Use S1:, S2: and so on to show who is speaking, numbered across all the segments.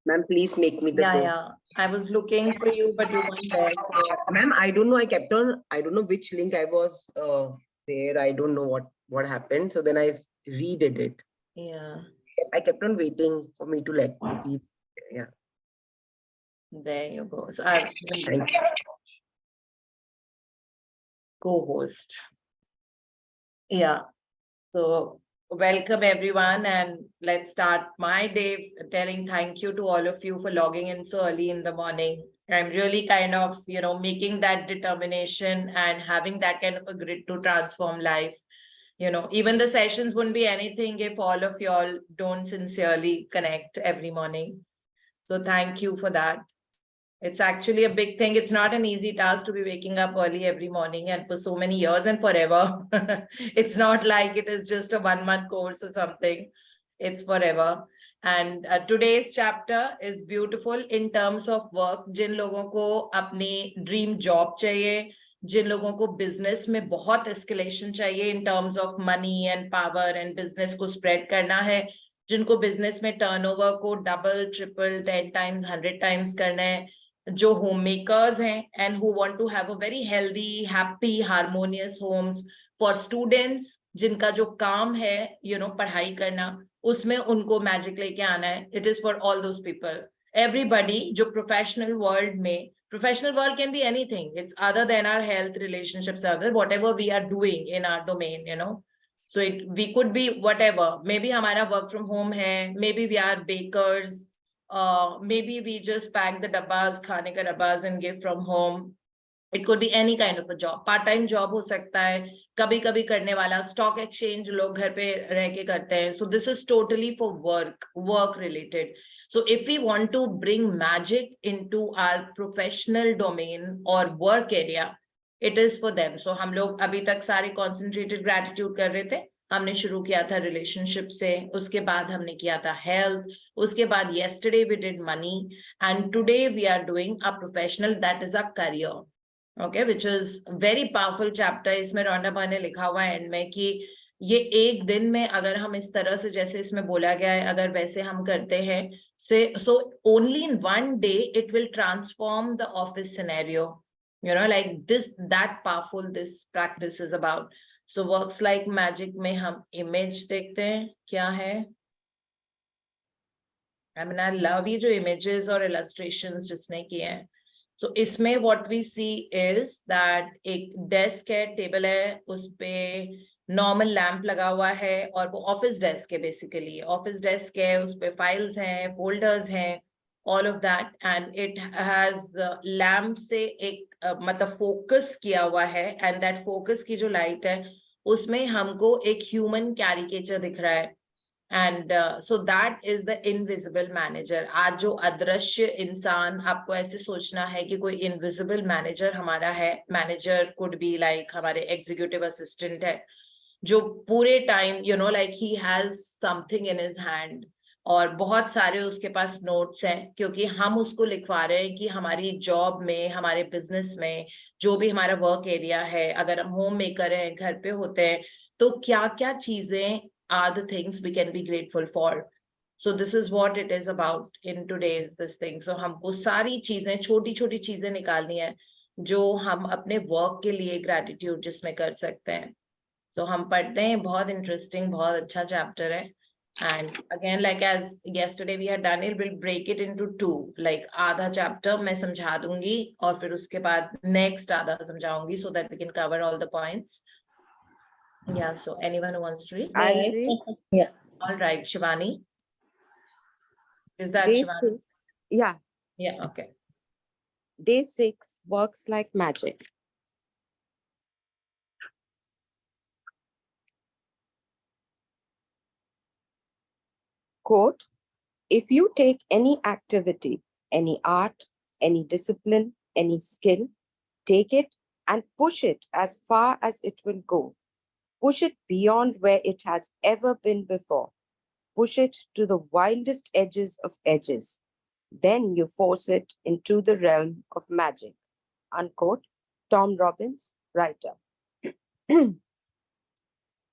S1: Ma'am, please make me the go.
S2: Yeah. I was looking for you, but you weren't there. So,
S1: Ma'am, I don't know. I don't know which link I was there. I don't know what happened. So then I redid it.
S2: yeah,
S1: I kept on waiting for me to let be. Yeah.
S2: there you go. So I
S1: Thank you.
S2: co-host. Yeah. So welcome everyone, and let's start my day telling thank you to all of you for logging in so early in the morning. I'm really kind of, making that determination and having that kind of a grit to transform life. Even the sessions wouldn't be anything if all of y'all don't sincerely connect every morning. So thank you for that. It's actually a big thing. It's not an easy task to be waking up early every morning and for so many years and forever. It's not like it is just a 1-month course or something. It's forever. And today's chapter is beautiful in terms of work. जिन लोगों को अपनी dream job चाहिए, जिन लोगों को business में बहुत escalation चाहिए in terms of money and power and business को spread करना है, जिनको business में turnover को double, triple, 10 times, 100 times करना है, जो होम मेकर्स हैं and who want to have a very healthy happy harmonious homes for students जिनका जो काम है पढ़ाई करना, उसमें उनको मैजिक लेके आना है. It is for all those people, everybody जो professional world can be anything. It's other than our health relationships, other whatever we are doing in our domain. So we could be whatever. Maybe हमारा work from home है, maybe we are bakers, maybe we just pack the dabbas, खाने का dabbas and give from home. It could be any kind of a job. Part-time job हो सकता है, कभी कभी करने वाला stock exchange लोग घर पे रह के करते हैं. So this is totally for work related. So if we want to bring magic into our professional domain or work area, it is for them. So हम लोग अभी तक सारे concentrated gratitude कर रहे थे. हमने शुरू किया था रिलेशनशिप से, उसके बाद हमने किया था हेल्थ, उसके बाद yesterday we did money, and today we are doing a professional, that is a career. Okay, which is very powerful chapter. इसमें रॉन्डा बर्न ने लिखा हुआ है एंड में कि ये एक दिन में अगर हम इस तरह से, जैसे इसमें बोला गया है, अगर वैसे हम करते हैं, so only in one day it will transform the office scenario. Like this, that powerful this practice is about. So works like magic में हम image देखते हैं क्या है. I mean, I love ये जो images और illustrations जिसने किए हैं. So इसमें what we see is that एक desk है, table है, उस पे normal lamp लगा हुआ है और वो office desk है, basically office desk है, उस पे files हैं, folders हैं, all of that, and it has lamp से एक मतलब focus किया हुआ है, and that focus की जो light है उसमें हमको एक human caricature दिख रहा है. And so that is the invisible manager. आज जो अदृश्य इंसान, आपको ऐसे सोचना है कि कोई invisible manager हमारा है. Manager could be like हमारे executive assistant है, जो पूरे time like he has something in his hand और बहुत सारे उसके पास नोट्स हैं, क्योंकि हम उसको लिखवा रहे हैं कि हमारी जॉब में, हमारे बिजनेस में, जो भी हमारा वर्क एरिया है, अगर हम होम मेकर हैं, घर पे होते हैं, तो क्या क्या चीजें are the things we can be grateful for. So this is what it is about in today's this thing. So हमको सारी चीजें, छोटी छोटी चीजें निकालनी है जो हम अपने वर्क के लिए ग्रेटिट्यूड जिसमें कर सकते हैं. So हम पढ़ते हैं, बहुत इंटरेस्टिंग, बहुत अच्छा चैप्टर है. And again, like as yesterday we had done it, we'll break it into two. Like आधा चैप्टर मैं समझा दूंगी और फिर उसके बाद नेक्स्ट आधा समझाऊंगी, so that we can cover all the points. Yeah, so anyone who wants to read?
S3: I'll read.
S2: Yeah. All right, Shivani. Is that
S3: Day
S2: Shivani?
S3: 6. Yeah.
S2: Yeah, okay.
S3: Day 6 works like magic. Quote, if you take any activity, any art, any discipline, any skill, take it and push it as far as it will go. Push it beyond where it has ever been before. Push it to the wildest edges of edges. Then you force it into the realm of magic. Unquote. Tom Robbins, writer.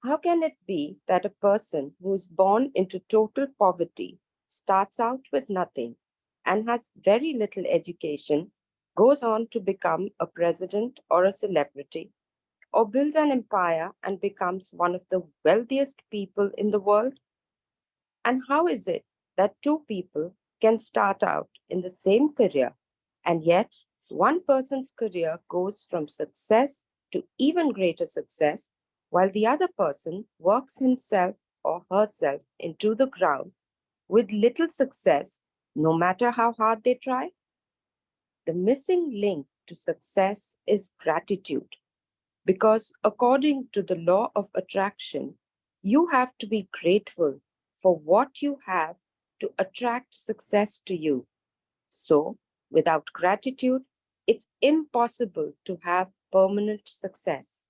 S3: How can it be that a person who is born into total poverty, starts out with nothing, and has very little education, goes on to become a president or a celebrity, or builds an empire and becomes one of the wealthiest people in the world? And how is it that two people can start out in the same career, and yet one person's career goes from success to even greater success, while the other person works himself or herself into the ground with little success, no matter how hard they try? The missing link to success is gratitude. Because according to the law of attraction, you have to be grateful for what you have to attract success to you. So, without gratitude, it's impossible to have permanent success.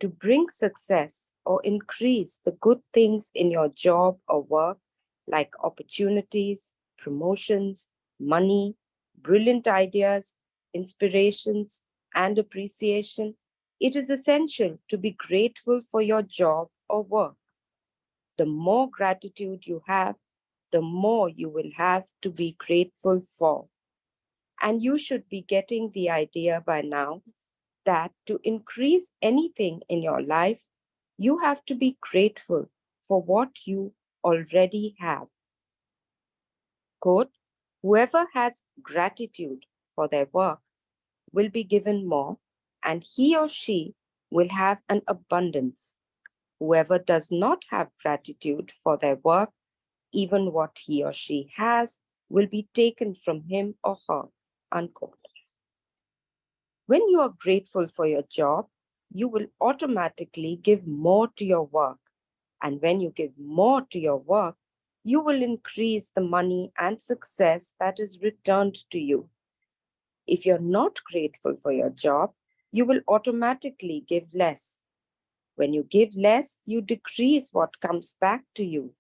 S3: To bring success or increase the good things in your job or work, like opportunities, promotions, money, brilliant ideas, inspirations, and appreciation, it is essential to be grateful for your job or work. The more gratitude you have, the more you will have to be grateful for. And you should be getting the idea by now that to increase anything in your life, you have to be grateful for what you already have. Quote, whoever has gratitude for their work will be given more, and he or she will have an abundance. Whoever does not have gratitude for their work, even what he or she has, will be taken from him or her. Unquote. When you are grateful for your job, you will automatically give more to your work. And when you give more to your work, you will increase the money and success that is returned to you. If you're not grateful for your job, you will automatically give less. When you give less, you decrease what comes back to you.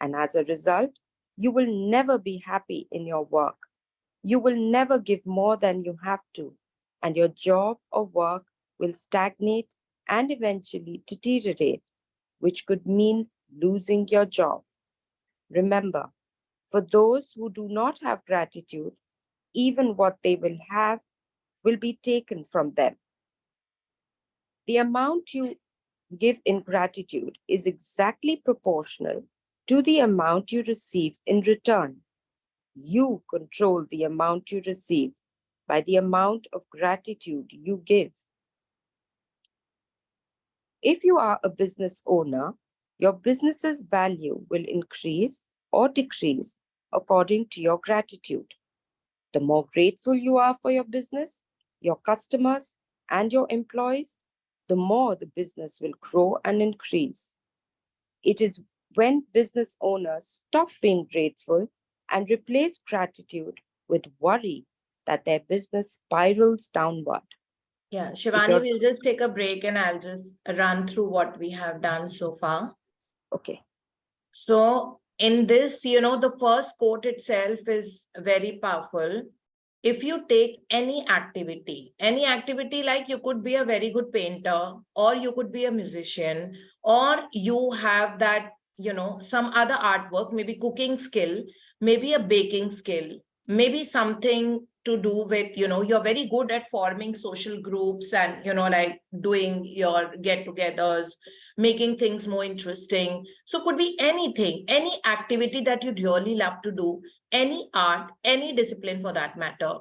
S3: And as a result, you will never be happy in your work. You will never give more than you have to, and your job or work will stagnate and eventually deteriorate, which could mean losing your job. Remember, for those who do not have gratitude, even what they will have will be taken from them. The amount you give in gratitude is exactly proportional to the amount you receive in return. You control the amount you receive by the amount of gratitude you give. If you are a business owner, your business's value will increase or decrease according to your gratitude. The more grateful you are for your business, your customers, and your employees, the more the business will grow and increase. It is when business owners stop being grateful and replace gratitude with worry that their business spirals downward.
S2: Yeah,
S3: If
S2: Shivani,
S3: you're
S2: we'll just take a break and I'll just run through what we have done so far.
S3: okay,
S2: So in this, the first quote itself is very powerful. If you take any activity like you could be a very good painter, or you could be a musician, or you have that, some other artwork, maybe cooking skill, maybe a baking skill, maybe something to do with, you're very good at forming social groups and, like doing your get-togethers, making things more interesting. So could be anything, any activity that you really love to do, any art, any discipline for that matter.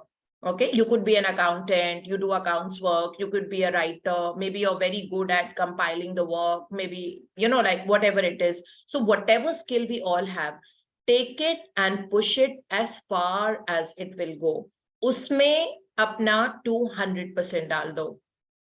S2: Okay, you could be an accountant, you do accounts work, you could be a writer, maybe you're very good at compiling the work, maybe, like whatever it is. So whatever skill we all have, take it and push it as far as it will go. Usme apna 200% dal do.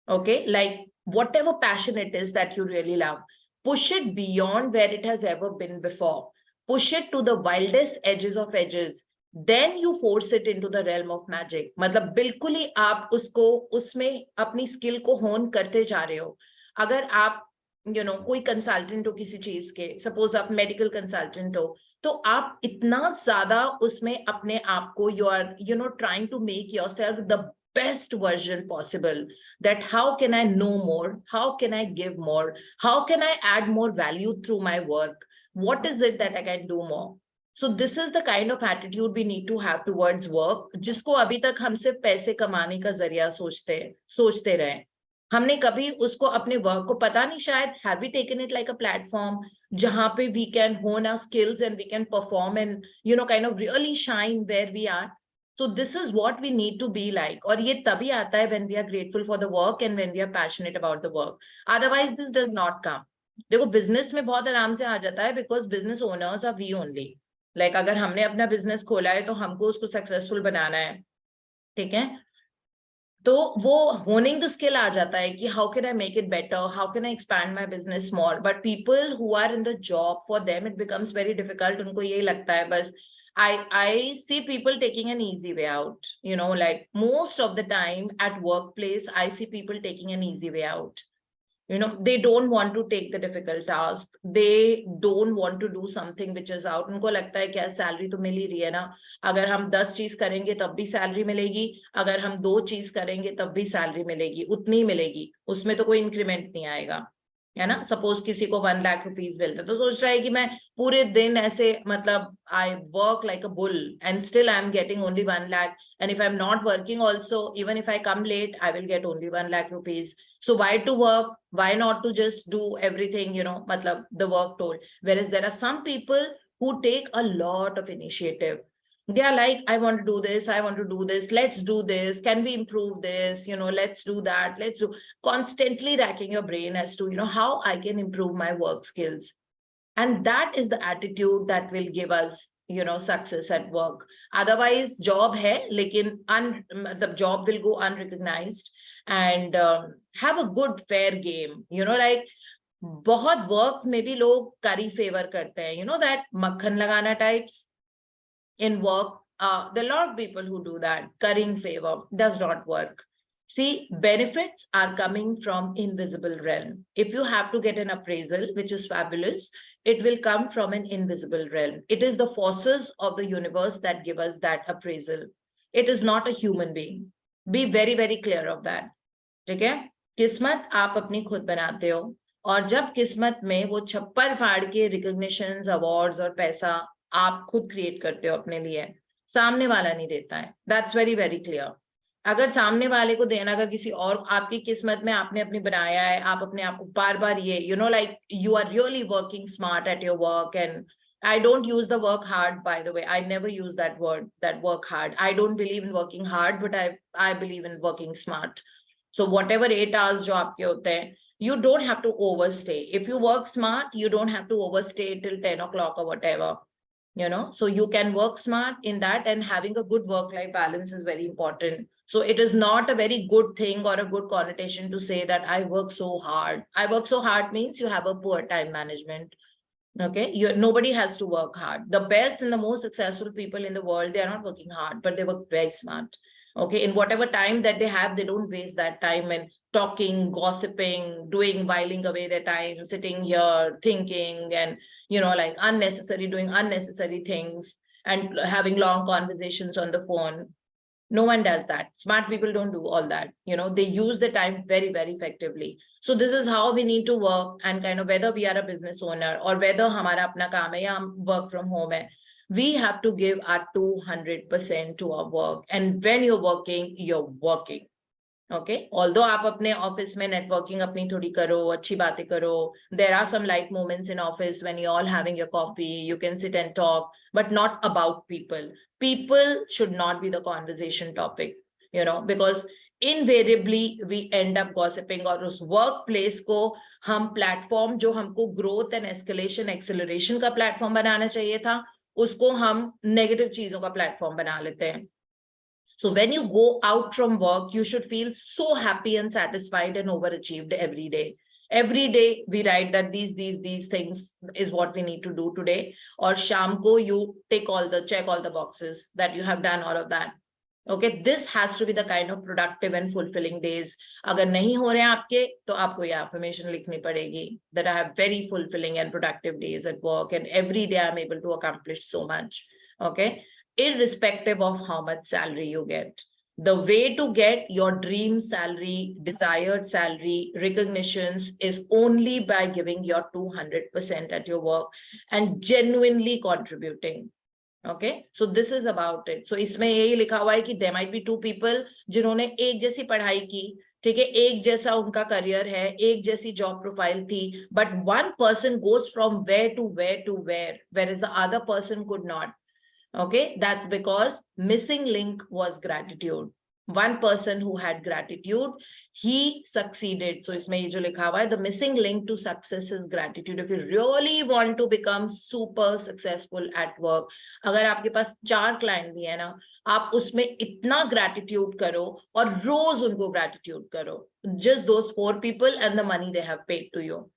S2: Okay, like whatever passion it is that you really love, push it beyond where it has ever been before. Push it to the wildest edges of edges. Then you force it into the realm of magic. मतलब बिल्कुल ही आप उसको उसमें अपनी skill को होन करते जा रहे हो. अगर आप कोई कंसल्टेंट हो किसी चीज के, सपोज आप मेडिकल कंसल्टेंट हो, तो आप इतना ज्यादा उसमें अपने आप को, you are trying to make yourself the best version possible, that how can I know more, how can I give more, how can I add more value through my work, what is it that I can do more. So this is the kind of attitude we need to have towards work, जिसको अभी तक हम सिर्फ पैसे कमाने का जरिया सोचते रहे. हमने कभी उसको अपने वर्क को पता नहीं, शायद have we taken it like a platform जहां पे we can hone our skills and we can perform and kind of really shine where we are. So this is what we need to be like. और ये तभी आता है when we are grateful for the work and when we are passionate about the work. Otherwise this does not come. देखो business में बहुत आराम से आ जाता है because business owners are we only. Like अगर हमने अपना बिजनेस खोला है तो हमको उसको सक्सेसफुल बनाना है, ठीक है, तो वो होनिंग द स्किल आ जाता है कि how can I make it better, how can I expand my business more. But people who are in the job, for them it becomes very difficult. उनको यही लगता है बस I see people taking an easy way out, like most of the time at workplace, I see people taking an easy way out. They don't want to take the difficult task. They don't want to do something which is out. उनको लगता है क्या salary तो मिल ही रही है ना, अगर हम 10 चीज करेंगे तब भी सैलरी मिलेगी, अगर हम 2 चीज करेंगे तब भी सैलरी मिलेगी, उतनी ही मिलेगी, उसमें तो कोई इंक्रीमेंट नहीं आएगा, है ना. सपोज किसी को 1 लाख रुपीज मिलता है तो सोच रहा है कि मैं पूरे दिन ऐसे मतलब I work like a bull and still I am getting only 1 lakh, and if I'm not working also, even if I come late, I will get only 1 lakh rupees. So why to work? Why not to just do everything, matlab the work told. Whereas there are some people who take a lot of initiative. They are like, I want to do this, I want to do this, let's do this, can we improve this, let's do that, let's do, constantly racking your brain as to, how I can improve my work skills. And that is the attitude that will give us, success at work. Otherwise job hai lekin the job will go unrecognized, and have a good fair game, like बहुत work में भी लोग curry favor करते हैं, that मक्खन लगाना types in work. There are a lot of people who do that. Currying favor does not work. See, benefits are coming from invisible realm. If you have to get an appraisal, which is fabulous, it will come from an invisible realm. It is the forces of the universe that give us that appraisal. It is not a human being. Be very, very clear of that. ठीक है? किस्मत आप अपनी खुद बनाते हो, और जब किस्मत में वो छप्पर फाड़ के रिकॉग्निशंस, अवार्ड्स और पैसा आप खुद क्रिएट करते हो अपने लिए, सामने वाला नहीं देता है. That's very very clear. अगर सामने वाले को देना, अगर किसी और आपकी किस्मत में आपने अपनी बनाया है, आप अपने आप को बार बार ये like you are really working smart at your work. And I don't use the work hard, by the way. I never use that word, that work hard. I don't believe in working hard, but I believe in working smart. So whatever 8 hours जो आपके होते हैं, you don't have to overstay. If you work smart, you don't have to overstay till 10 o'clock or whatever. So you can work smart in that, and having a good work-life balance is very important. So it is not a very good thing or a good connotation to say that I work so hard. I work so hard means you have a poor time management. Okay, nobody has to work hard. The best and the most successful people in the world, they are not working hard, but they work very smart. Okay, in whatever time that they have, they don't waste that time in talking, gossiping, whiling away their time, sitting here, thinking, and like doing unnecessary things and having long conversations on the phone. No one does that. Smart people don't do all that. They use the time very, very effectively. So this is how we need to work, and kind of whether we are a business owner or whether hamara apna kaam hai ya hum work from home hai, we have to give our 200% to our work. And when you're working, you're working. Okay, although आप अपने office में networking अपनी थोड़ी करो, अच्छी बातें करो, there are some light moments in office when you're all having your coffee, you can sit and talk, but not about people. People should not be the conversation topic, because invariably we end up gossiping. और उस workplace को हम platform जो हमको growth and escalation acceleration का platform बनाना चाहिए था, उसको हम negative चीजों का platform बना लेते हैं. So when you go out from work, you should feel so happy and satisfied and overachieved every day. Every day we write that these things is what we need to do today. Or sham ko you check all the boxes that you have done all of that. Okay, this has to be the kind of productive and fulfilling days. अगर नहीं हो रहे हैं आपके, तो आपको ये affirmation लिखनी पड़ेगी that I have very fulfilling and productive days at work, and every day I'm able to accomplish so much. Okay, irrespective of how much salary you get. The way to get your dream salary, desired salary, recognitions is only by giving your 200% at your work and genuinely contributing. Okay, so this is about it. So इसमें यही लिखा हुआ है कि there might be two people जिन्होंने एक जैसी पढ़ाई की, ठीक है, एक जैसा उनका करियर है, एक जैसी जॉब प्रोफाइल थी, but one person goes from where to where to where, whereas the other person could not. Okay, that's because missing link was gratitude. One person who had gratitude, he succeeded. So इसमें ये जो लिखा हुआ है, the missing link to success is gratitude. If you really want to become super successful at work, अगर आपके पास 4 client भी है ना, आप उसमें इतना gratitude करो और रोज उनको gratitude करो. Just those 4 people and the money they have paid to you.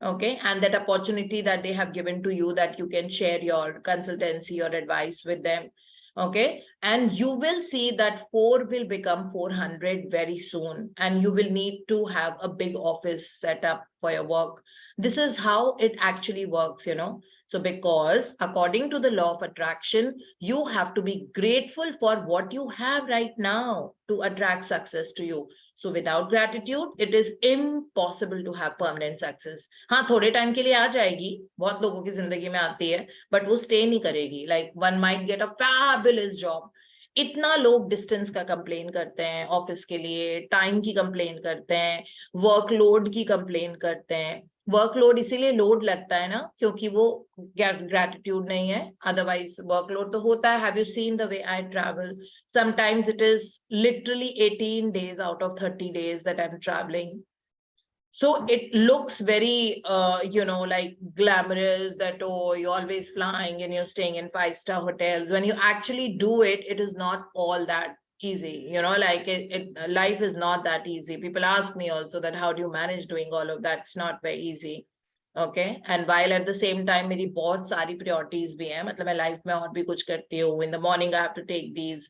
S2: Okay, and that opportunity that they have given to you, that you can share your consultancy or advice with them. Okay, and you will see that 4 will become 400 very soon, and you will need to have a big office set up for your work. This is how it actually works, you know. So because according to the law of attraction, you have to be grateful for what you have right now to attract success to you. So without gratitude, it is impossible to have permanent success. हाँ, थोड़े time के लिए आ जाएगी, बहुत लोगों की जिंदगी में आती है, but वो stay नहीं करेगी. Like one might get a fabulous job. इतना लोग डिस्टेंस का कंप्लेन करते हैं ऑफिस के लिए, टाइम की कंप्लेन करते हैं, वर्कलोड की कंप्लेन करते हैं. वर्कलोड इसीलिए लोड लगता है ना, क्योंकि वो ग्रेटिट्यूड नहीं है. अदरवाइज वर्कलोड तो होता है. Have you seen the way I travel? Sometimes it is literally 18 days out of 30 days that I'm traveling. So it looks very you know, like glamorous, that oh, you're always flying and you're staying in 5-star hotels. When you actually do it, it is not all that easy, you know. Like life is not that easy. People ask me also that how do you manage doing all of that? It's not very easy. Okay, and while at the same time मेरी बहुत सारी priorities भी हैं, मतलब मैं life में और भी कुछ करती हूँ. In the morning I have to take these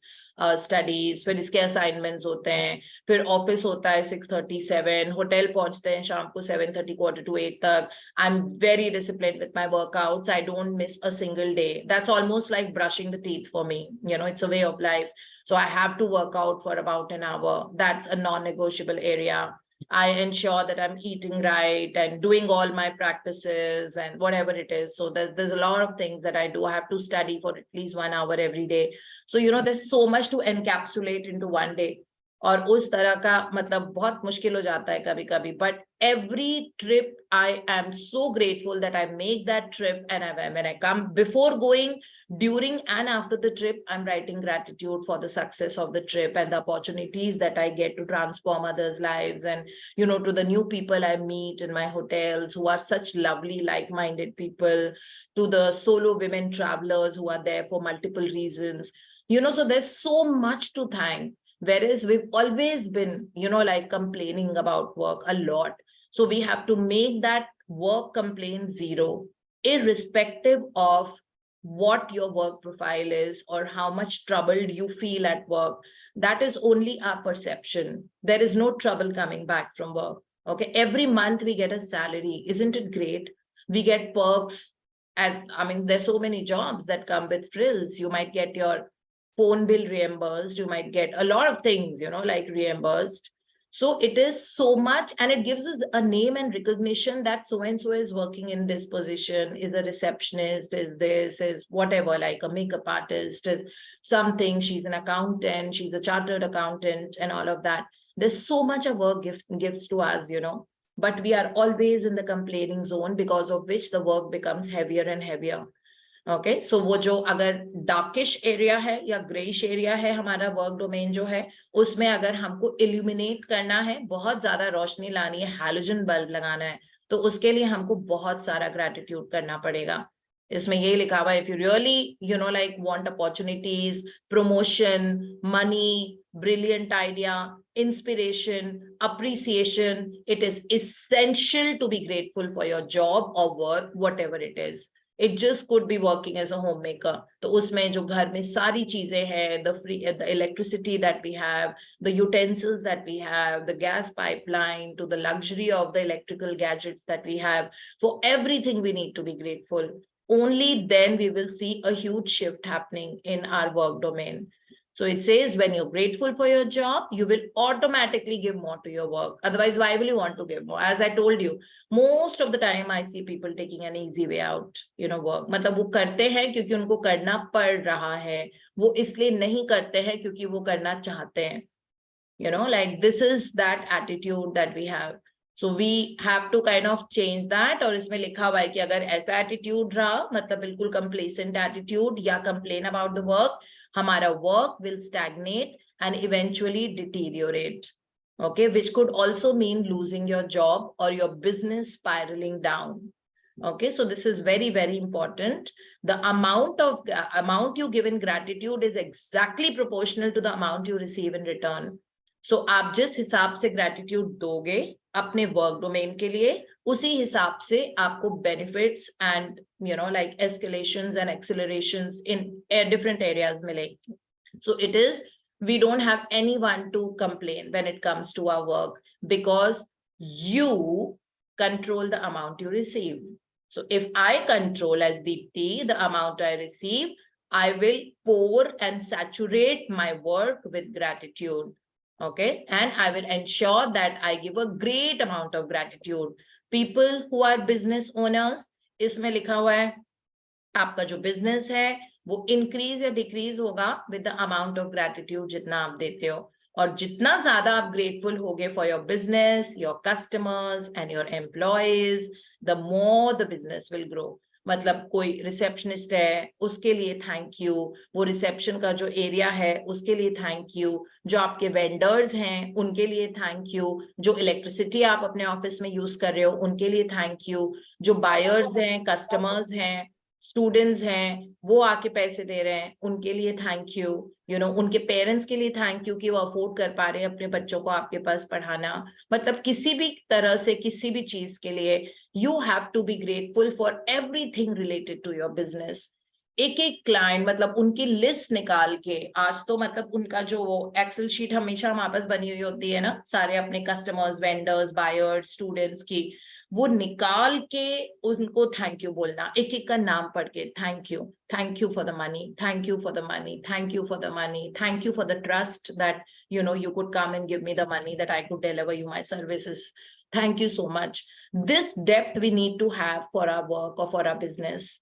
S2: studies, फिर इसके assignments होते हैं, फिर office होता है 6:37, hotel पहुंचते हैं शाम को 7:30 7:45 तक. I'm very disciplined with my workouts. I don't miss a single day. That's almost like brushing the teeth for me. You know, it's a way of life. So I have to work out for about an hour. That's a non-negotiable area. I ensure that I'm eating right and doing all my practices and whatever it is. So there's a lot of things that I do. I have to study for at least 1 hour every day. So, you know, there's so much to encapsulate into one day. और उस तरह का मतलब बहुत मुश्किल हो जाता है कभी कभी. But every trip I am so grateful that I make that trip, and when I come, before going, during and after the trip, I'm writing gratitude for the success of the trip and the opportunities that I get to transform others' lives, and, you know, to the new people I meet in my hotels who are such lovely, like-minded people, to the solo women travelers who are there for multiple reasons. You know, so there's so much to thank. Whereas we've always been, you know, like complaining about work a lot. So we have to make that work complaint zero, irrespective of what your work profile is or how much troubled you feel at work. That is only our perception. There is no trouble coming back from work. Okay, every month we get a salary. Isn't it great? We get perks. And I mean, there's so many jobs that come with frills. You might get your phone bill reimbursed, you might get a lot of things, you know, like reimbursed. So it is so much, and it gives us a name and recognition that so and so is working in this position, is a receptionist, is this, is whatever, like a makeup artist, is something, she's an accountant, she's a chartered accountant, and all of that. There's so much of work gives to us, you know, but we are always in the complaining zone, because of which the work becomes heavier and heavier. Okay, so वो जो अगर darkish area है या greyish area है हमारा work domain जो है, उसमें अगर हमको इल्यूमिनेट करना है, बहुत ज्यादा रोशनी लानी है, हैलोजन बल्ब लगाना है, तो उसके लिए हमको बहुत सारा ग्रेटिट्यूड करना पड़ेगा. इसमें ये लिखा हुआ है, if you really, you know, like want opportunities, promotion, money, brilliant idea, inspiration, appreciation, it is essential to be grateful for your job or work, whatever it is. It just could be working as a homemaker. तो उसमें जो घर में सारी चीजें हैं, the electricity that we have, the utensils that we have, the gas pipeline, to the luxury of the electrical gadgets that we have, for everything we need to be grateful. Only then we will see a huge shift happening in our work domain. So it says when you're grateful for your job, you will automatically give more to your work. Otherwise, why will you want to give more? As I told you, most of the time I see people taking an easy way out, work. मतलब वो करते हैं क्योंकि उनको करना पड़ रहा है. वो इसलिए नहीं करते हैं क्योंकि वो करना चाहते हैं. Like this is that attitude that we have. So we have to kind of change that. और इसमें लिखा हुआ है कि अगर ऐसा attitude रहा, मतलब बिल्कुल complacent attitude या complain about the work, हमारा work will stagnate and eventually deteriorate. Okay, which could also mean losing your job or your business spiraling down. Okay, so this is very, very important. The amount you give in gratitude is exactly proportional to the amount you receive in return. So आप जिस हिसाब से gratitude दोगे अपने work domain के लिए, उसी हिसाब से आपको benefits and like escalations and accelerations in different areas मिलेंगे. So it is, we don't have anyone to complain when it comes to our work because you control the amount you receive. So if I control as Deepti the amount I receive, I will pour and saturate my work with gratitude. Okay, and I will ensure that I give a great amount of gratitude. People who are business owners, इसमें लिखा हुआ है आपका जो business है वो increase या decrease होगा with the amount of gratitude जितना आप देते हो. और जितना ज्यादा आप grateful होगे for your business, your customers and your employees, the more the business will grow. मतलब कोई रिसेप्शनिस्ट है उसके लिए थैंक यू, वो रिसेप्शन का जो एरिया है उसके लिए थैंक यू, जो आपके वेंडर्स हैं उनके लिए थैंक यू, जो इलेक्ट्रिसिटी आप अपने ऑफिस में यूज कर रहे हो उनके लिए थैंक यू, जो बायर्स हैं, कस्टमर्स हैं, स्टूडेंट्स हैं, वो आके पैसे दे रहे हैं उनके लिए थैंक यू, उनके पेरेंट्स के लिए थैंक यू कि वो अफोर्ड कर पा रहे हैं अपने बच्चों को आपके पास पढ़ाना. मतलब किसी भी तरह से किसी भी चीज के लिए you have to be grateful for everything related to your business. एक एक क्लाइंट मतलब उनकी लिस्ट निकाल के, आज तो मतलब उनका जो एक्सेल शीट हमेशा हमारे पास बनी हुई होती है ना, सारे अपने कस्टमर्स, वेंडर्स, बायर्स, स्टूडेंट्स की, वो निकाल के उनको थैंक यू बोलना, एक एक का नाम पढ़ के thank you for the money, thank you for the money, thank you for the money, thank you for the trust that you could come and give me the money that I could deliver you my services. Thank you so much. This depth we need to have for our work or for our business.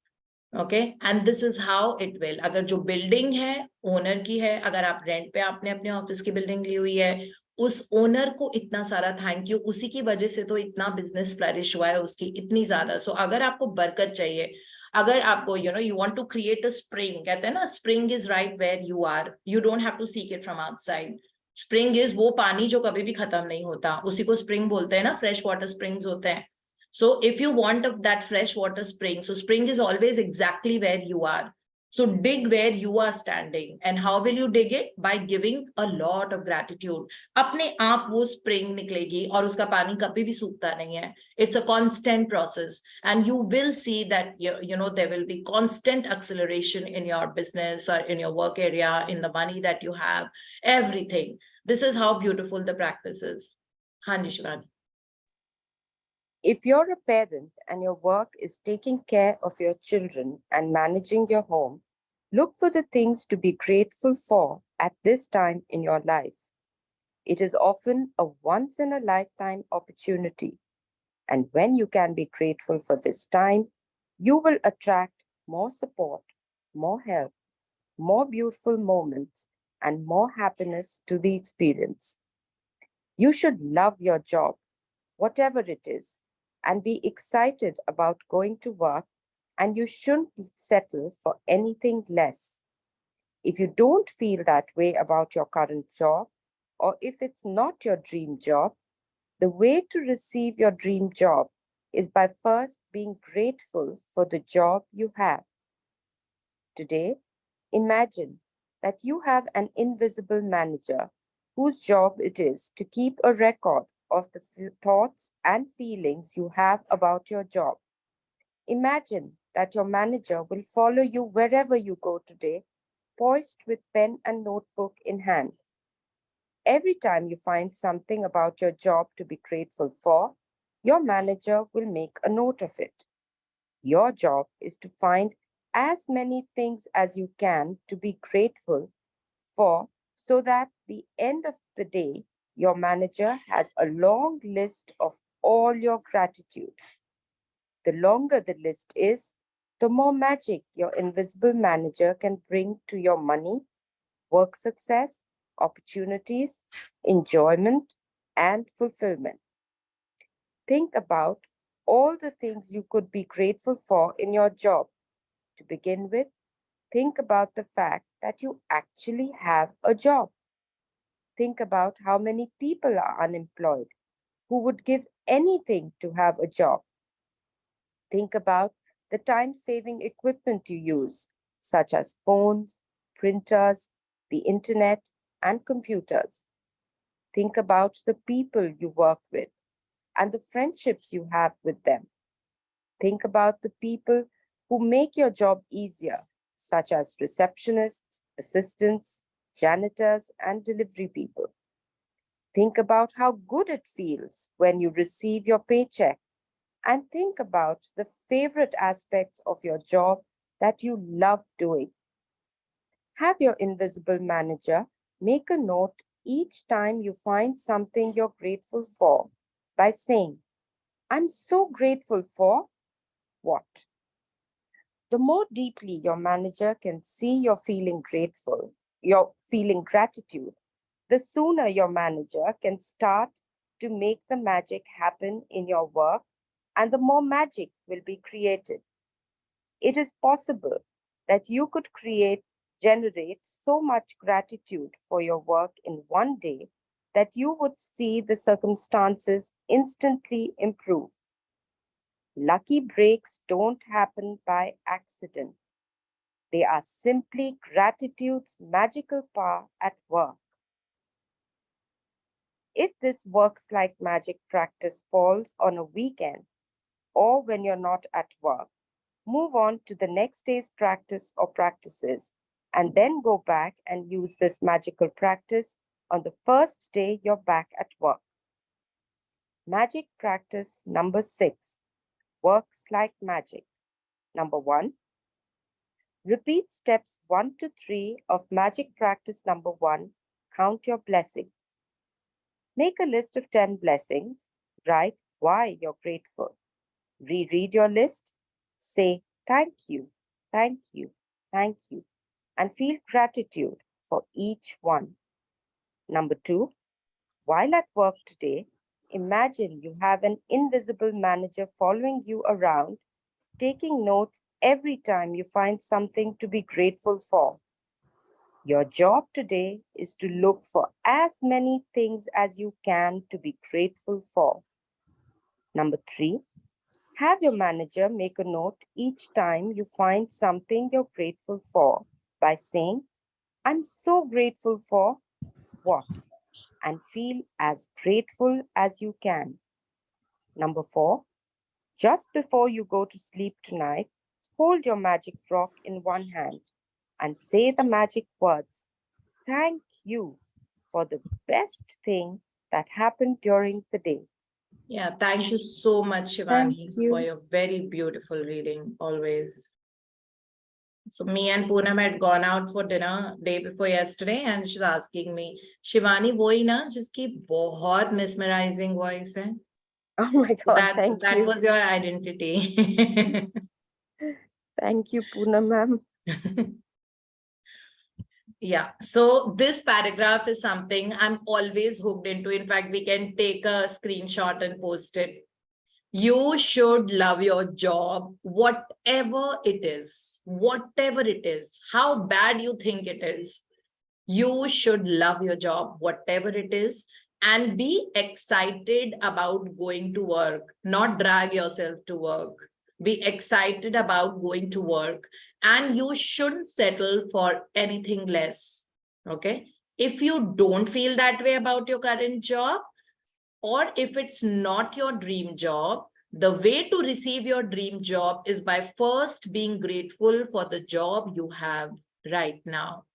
S2: Okay, and this is how it will. अगर जो building है owner की है, अगर आप rent पे आपने अपने ऑफिस की बिल्डिंग ली हुई है, उस ओनर को इतना सारा थैंक यू, उसी की वजह से तो इतना बिजनेस फ्लरिश हुआ है, उसकी इतनी ज्यादा. सो अगर आपको बरकत चाहिए, अगर आपको you want to create a spring, कहते हैं ना spring is right where you are, you don't have to seek it from outside. Spring is वो पानी जो कभी भी खत्म नहीं होता, उसी को स्प्रिंग बोलते हैं ना, फ्रेश वाटर स्प्रिंग्स होते हैं. So if you want that fresh water spring, so spring is always exactly where you are. So dig where you are standing. And how will you dig it? By giving a lot of gratitude. अपने आप वो spring निकलेगी और उसका पानी कभी भी सूखता नहीं है. It's a constant process. And you will see that, there will be constant acceleration in your business or in your work area, in the money that you have, everything. This is how beautiful the practice is. Hanji Shivani.
S3: If you're a parent and your work is taking care of your children and managing your home, look for the things to be grateful for at this time in your life. It is often a once-in-a-lifetime opportunity. And when you can be grateful for this time, you will attract more support, more help, more beautiful moments, and more happiness to the experience. You should love your job, whatever it is, and be excited about going to work, and you shouldn't settle for anything less. If you don't feel that way about your current job, or if it's not your dream job, the way to receive your dream job is by first being grateful for the job you have. Today, imagine that you have an invisible manager whose job it is to keep a record of the thoughts and feelings you have about your job. Imagine that your manager will follow you wherever you go today, poised with pen and notebook in hand. Every time you find something about your job to be grateful for, your manager will make a note of it. Your job is to find as many things as you can to be grateful for so that the end of the day, your manager has a long list of all your gratitude. The longer the list is, the more magic your invisible manager can bring to your money, work success, opportunities, enjoyment, and fulfillment. Think about all the things you could be grateful for in your job. To begin with, think about the fact that you actually have a job. Think about how many people are unemployed who would give anything to have a job. Think about the time-saving equipment you use, such as phones, printers, the internet, and computers. Think about the people you work with and the friendships you have with them. Think about the people who make your job easier, such as receptionists, assistants, janitors, and delivery people. Think about how good it feels when you receive your paycheck, and think about the favorite aspects of your job that you love doing. Have your invisible manager make a note each time you find something you're grateful for by saying, "I'm so grateful for what?" The more deeply your manager can see you're feeling grateful, you're feeling gratitude, the sooner your manager can start to make the magic happen in your work, and the more magic will be created. It is possible that you could generate so much gratitude for your work in one day that you would see the circumstances instantly improve. Lucky breaks don't happen by accident. They are simply gratitude's magical power at work. If this works like magic practice falls on a weekend or when you're not at work, move on to the next day's practice or practices, and then go back and use this magical practice on the first day you're back at work. Magic practice number 6 works like magic. Number 1, repeat steps 1 to 3 of magic practice number 1. Count your blessings. Make a list of 10 blessings. Write why you're grateful. Reread your list. Say thank you, thank you, thank you, and feel gratitude for each one. Number 2, while at work today, imagine you have an invisible manager following you around, taking notes every time you find something to be grateful for. Your job today is to look for as many things as you can to be grateful for. Number 3, have your manager make a note each time you find something you're grateful for by saying, "I'm so grateful for what?" and feel as grateful as you can. Number 4, just before you go to sleep tonight, hold your magic rock in one hand and say the magic words, "Thank you for the best thing that happened during the day."
S2: Yeah, thank you so much,
S3: Thank
S2: Shivani,
S3: you.
S2: for your very beautiful reading, always. So me and Poonam had gone out for dinner day before yesterday, and she was asking me, "Shivani, wohi na, jiski bahut mesmerizing voice hai."
S3: Oh my
S2: So
S3: God, thank
S2: that
S3: you.
S2: was your identity.
S3: Thank you, Poonam ma'am.
S2: Yeah, so this paragraph is something I'm always hooked into. In fact, we can take a screenshot and post it. You should love your job, whatever it is, how bad you think it is. You should love your job, whatever it is, and be excited about going to work, not drag yourself to work. Be excited about going to work, and you shouldn't settle for anything less. Okay. If you don't feel that way about your current job, or if it's not your dream job, the way to receive your dream job is by first being grateful for the job you have right now.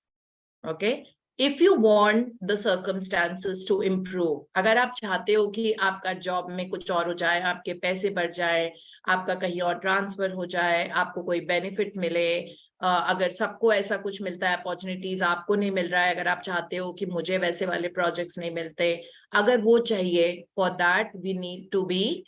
S2: Okay. If you want the circumstances to improve, अगर आप चाहते हो कि आपका job में कुछ और हो जाए, आपके पैसे बढ़ जाए, आपका कहीं और ट्रांसफर हो जाए, आपको कोई बेनिफिट मिले, अगर सबको ऐसा कुछ मिलता है, अपॉर्चुनिटीज आपको नहीं मिल रहा है, अगर आप चाहते हो कि मुझे वैसे वाले प्रोजेक्ट्स नहीं मिलते, अगर वो चाहिए, for that we need to be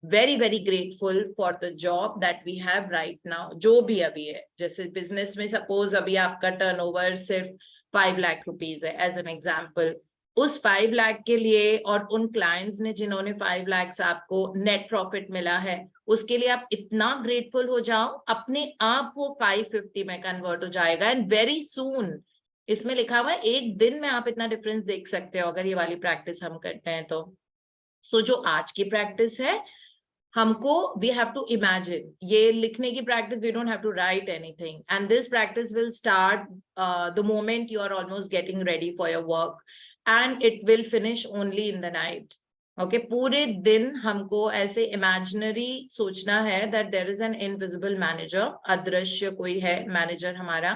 S2: very very grateful for the job that we have right now, जो भी अभी है। जैसे बिजनेस में सपोज अभी आपका टर्नओवर सिर्फ 5 लाख रुपीज है एज एन एग्जाम्पल, उस 5 लाख के लिए और उन क्लाइंट्स ने जिन्होंने 5 लाख से आपको नेट प्रॉफिट मिला है, उसके लिए आप इतना ग्रेटफुल हो जाओ, अपने आप वो 550 में कन्वर्ट हो जाएगा। एंड वेरी सून, इसमें लिखा हुआ है 1 दिन में आप इतना डिफरेंस देख सकते हो अगर ये वाली प्रैक्टिस हम करते हैं तो। सो जो आज की प्रैक्टिस है, हमको वी हैव टू इमेजिन, ये लिखने की practice, we don't have to write anything, and this practice will start the moment you are almost getting ready for your work, and it will finish only in the night. Okay, पूरे दिन हमको ऐसे imaginary सोचना है that there is an invisible manager, अदृश्य कोई है manager हमारा,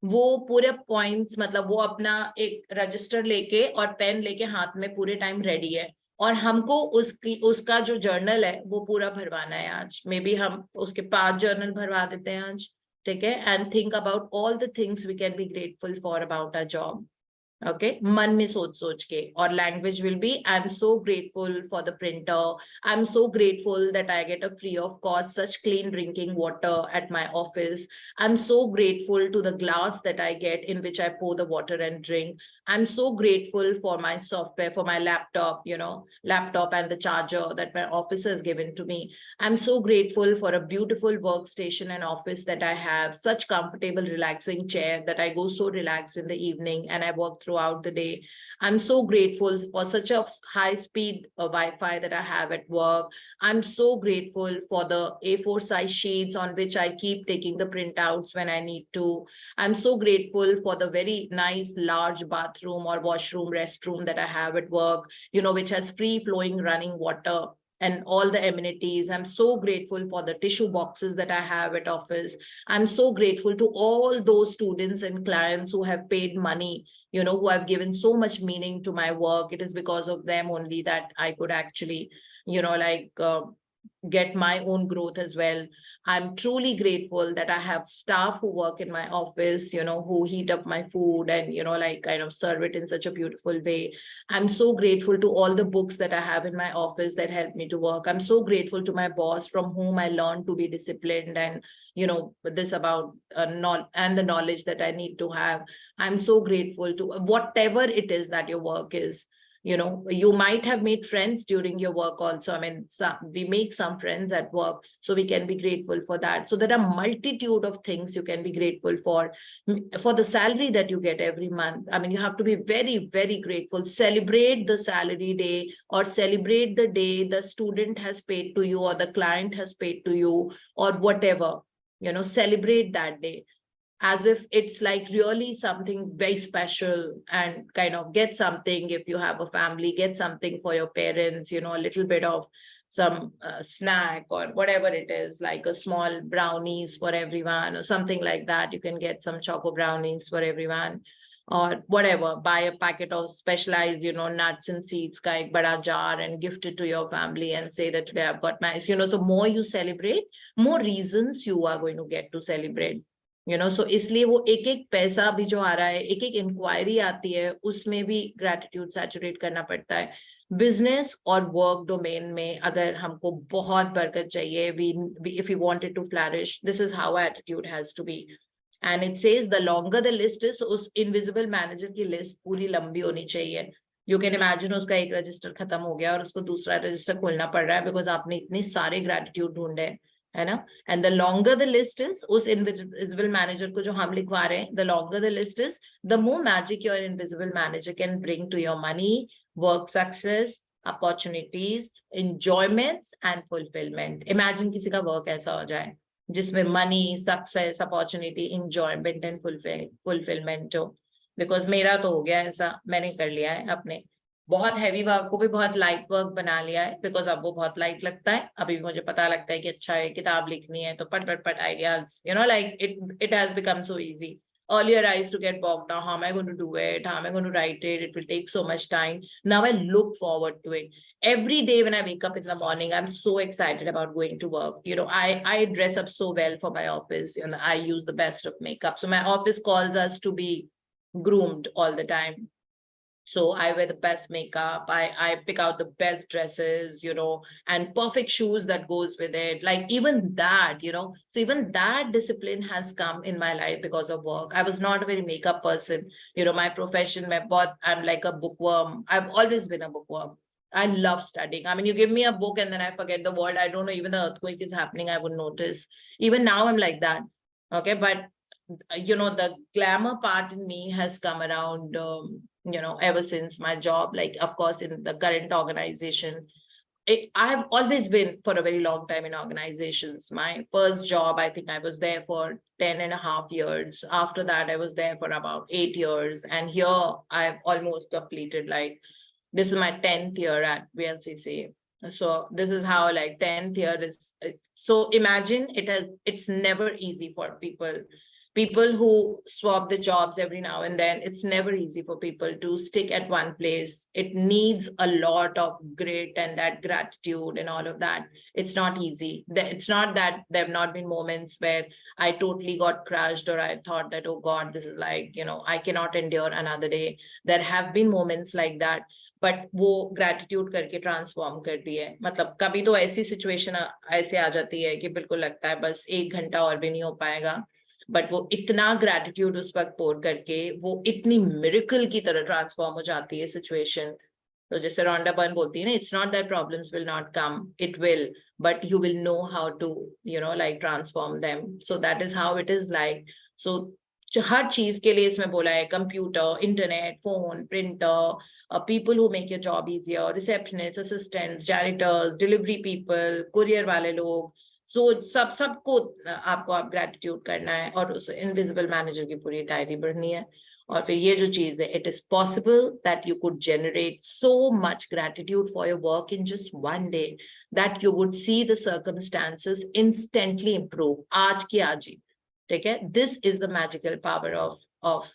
S2: वो पूरे पॉइंट्स, मतलब वो अपना एक रजिस्टर लेके और पेन लेके हाथ में पूरे टाइम रेडी है, और हमको उसका जो जर्नल है वो पूरा भरवाना है आज। मे बी हम उसके 5 जर्नल भरवा देते हैं आज, ठीक है। And think about all the things we can be grateful for about a job. Okay, मन में सोच सोच के, और language will be, I am so grateful for the printer, I am so grateful that I get a free of cost such clean drinking water at my office, I am so grateful to the glass that I get in which I pour the water and drink, I'm so grateful for my software, for my laptop, laptop and the charger that my office has given to me, I'm so grateful for a beautiful workstation and office that I have, such comfortable relaxing chair that I go so relaxed in the evening and I work throughout the day, I'm so grateful for such a high speed Wi-Fi that I have at work, I'm so grateful for the A4 size sheets on which I keep taking the printouts when I need to, I'm so grateful for the very nice large bathroom or washroom, restroom that I have at work, which has free flowing running water and all the amenities. I'm so grateful for the tissue boxes that I have at office. I'm so grateful to all those students and clients who have paid money, who have given so much meaning to my work. It is because of them only that I could actually, get my own growth as well. I'm truly grateful that I have staff who work in my office, who heat up my food and, kind of serve it in such a beautiful way. I'm so grateful to all the books that I have in my office that help me to work. I'm so grateful to my boss from whom I learned to be disciplined and, this about and the knowledge that I need to have. I'm so grateful to whatever it is that your work is. You might have made friends during your work also. I mean, we make some friends at work, so we can be grateful for that. So there are multitude of things you can be grateful for the salary that you get every month. I mean, you have to be very, very grateful. Celebrate the salary day, or celebrate the day the student has paid to you or the client has paid to you or whatever, celebrate that day as if it's like really something very special, and kind of get something. If you have a family, get something for your parents, a little bit of some snack or whatever it is, like a small brownies for everyone or something like that. You can get some choco brownies for everyone or whatever. Buy a packet of specialized, nuts and seeds ka ek bada jar and gift it to your family and say that today I've got my, so more you celebrate, more reasons you are going to get to celebrate. So इसलिए वो एक एक पैसा भी जो आ रहा है, एक एक इंक्वायरी आती है, उसमें भी ग्रेटिट्यूड सैचुरेट करना पड़ता है। बिजनेस और वर्क डोमेन में अगर हमको बहुत बरकत चाहिए, if we wanted to flourish, this is how our attitude has to be. And it says the longer the list is, उस इनविजिबल मैनेजर की लिस्ट पूरी लंबी होनी चाहिए। यू कैन इमेजिन उसका एक रजिस्टर खत्म हो गया और उसको दूसरा रजिस्टर खोलना पड़ रहा है बिकॉज आपने इतने सारे ग्रेटिट्यूड ढूंढे, है ना। And the longer the list is, उस इनविजिबल मैनेजर को जो हम लिखवा रहे हैं, the longer the list is, the more magic your invisible manager can bring to your money, work success, opportunities, enjoyments and fulfilment. Imagine किसी का work ऐसा हो जाए जिसमें money, success, opportunity, enjoyment and fulfilment हो। बिकॉज मेरा तो हो गया ऐसा, मैंने कर लिया है अपने बहुत हैवी वर्क को भी बहुत लाइट वर्क बना लिया है, बिकॉज अब वो बहुत लाइट लगता है। अभी भी मुझे पता लगता है कि अच्छा है, किताब लिखनी है तो पट ideas, like it has become so easy. Earlier, I used to get bogged down. How am I going to do it? How am I going to write it? It will take so much time. Now I look forward to it. Every day when I wake up in the morning, I'm so excited about going to work. You know, I dress up so well for my office. You know, I use the best of makeup. So my office calls us to be groomed all the time. So I wear the best makeup. I pick out the best dresses, you know, and perfect shoes that goes with it. Like even that, you know, so even that discipline has come in my life because of work. I was not a very makeup person. You know, my profession, my path, I'm like a bookworm. I've always been a bookworm. I love studying. I mean, you give me a book and then I forget the word. I don't know, even the earthquake is happening, I would notice. Even now I'm like that. Okay, but you know, the glamour part in me has come around, you know, ever since my job. Like, of course, in the current organization, I've always been for a very long time in organizations. My first job, I think I was there for 10.5 years. After that, I was there for about 8 years. And here I've almost completed, like, this is my 10th year at VLCC. So this is how, like, 10th year is. So imagine it's never easy for people who swap the jobs every now and then. It's never easy for people to stick at one place. It needs a lot of grit and that gratitude and all of that. It's not easy. It's not that there have not been moments where I totally got crushed or I thought that, oh God, this is like, you know, I cannot endure another day. There have been moments like that, but वो gratitude करके transform कर दी है. मतलब कभी तो ऐसी situation ऐसे आ जाती है कि बिल्कुल लगता है बस 1 घंटा और भी नहीं हो पाएगा, बट वो इतना ग्रेटिट्यूड उस वक्त पोर करके वो इतनी मिरेकल की तरह ट्रांसफॉर्म हो जाती है सिचुएशन. तो जैसे रोंडा बर्न बोलती है ना, it's not that problems will not come, it will, but you will know how to, you know, like transform them. So that is how it is like. So हर चीज के लिए इसमें बोला है, computer, internet, phone, printer, people who make your job easier, receptionists, assistants, janitors, delivery people, courier वाले लोग. So सबको आपको आप gratitude करना है और उस invisible manager की पूरी डायरी भरनी है. और फिर ये जो चीज है, it is possible that you could generate so much gratitude for your work in just one day that you would see the circumstances instantly improve. आज की आज ही, ठीक है? This is the magical power of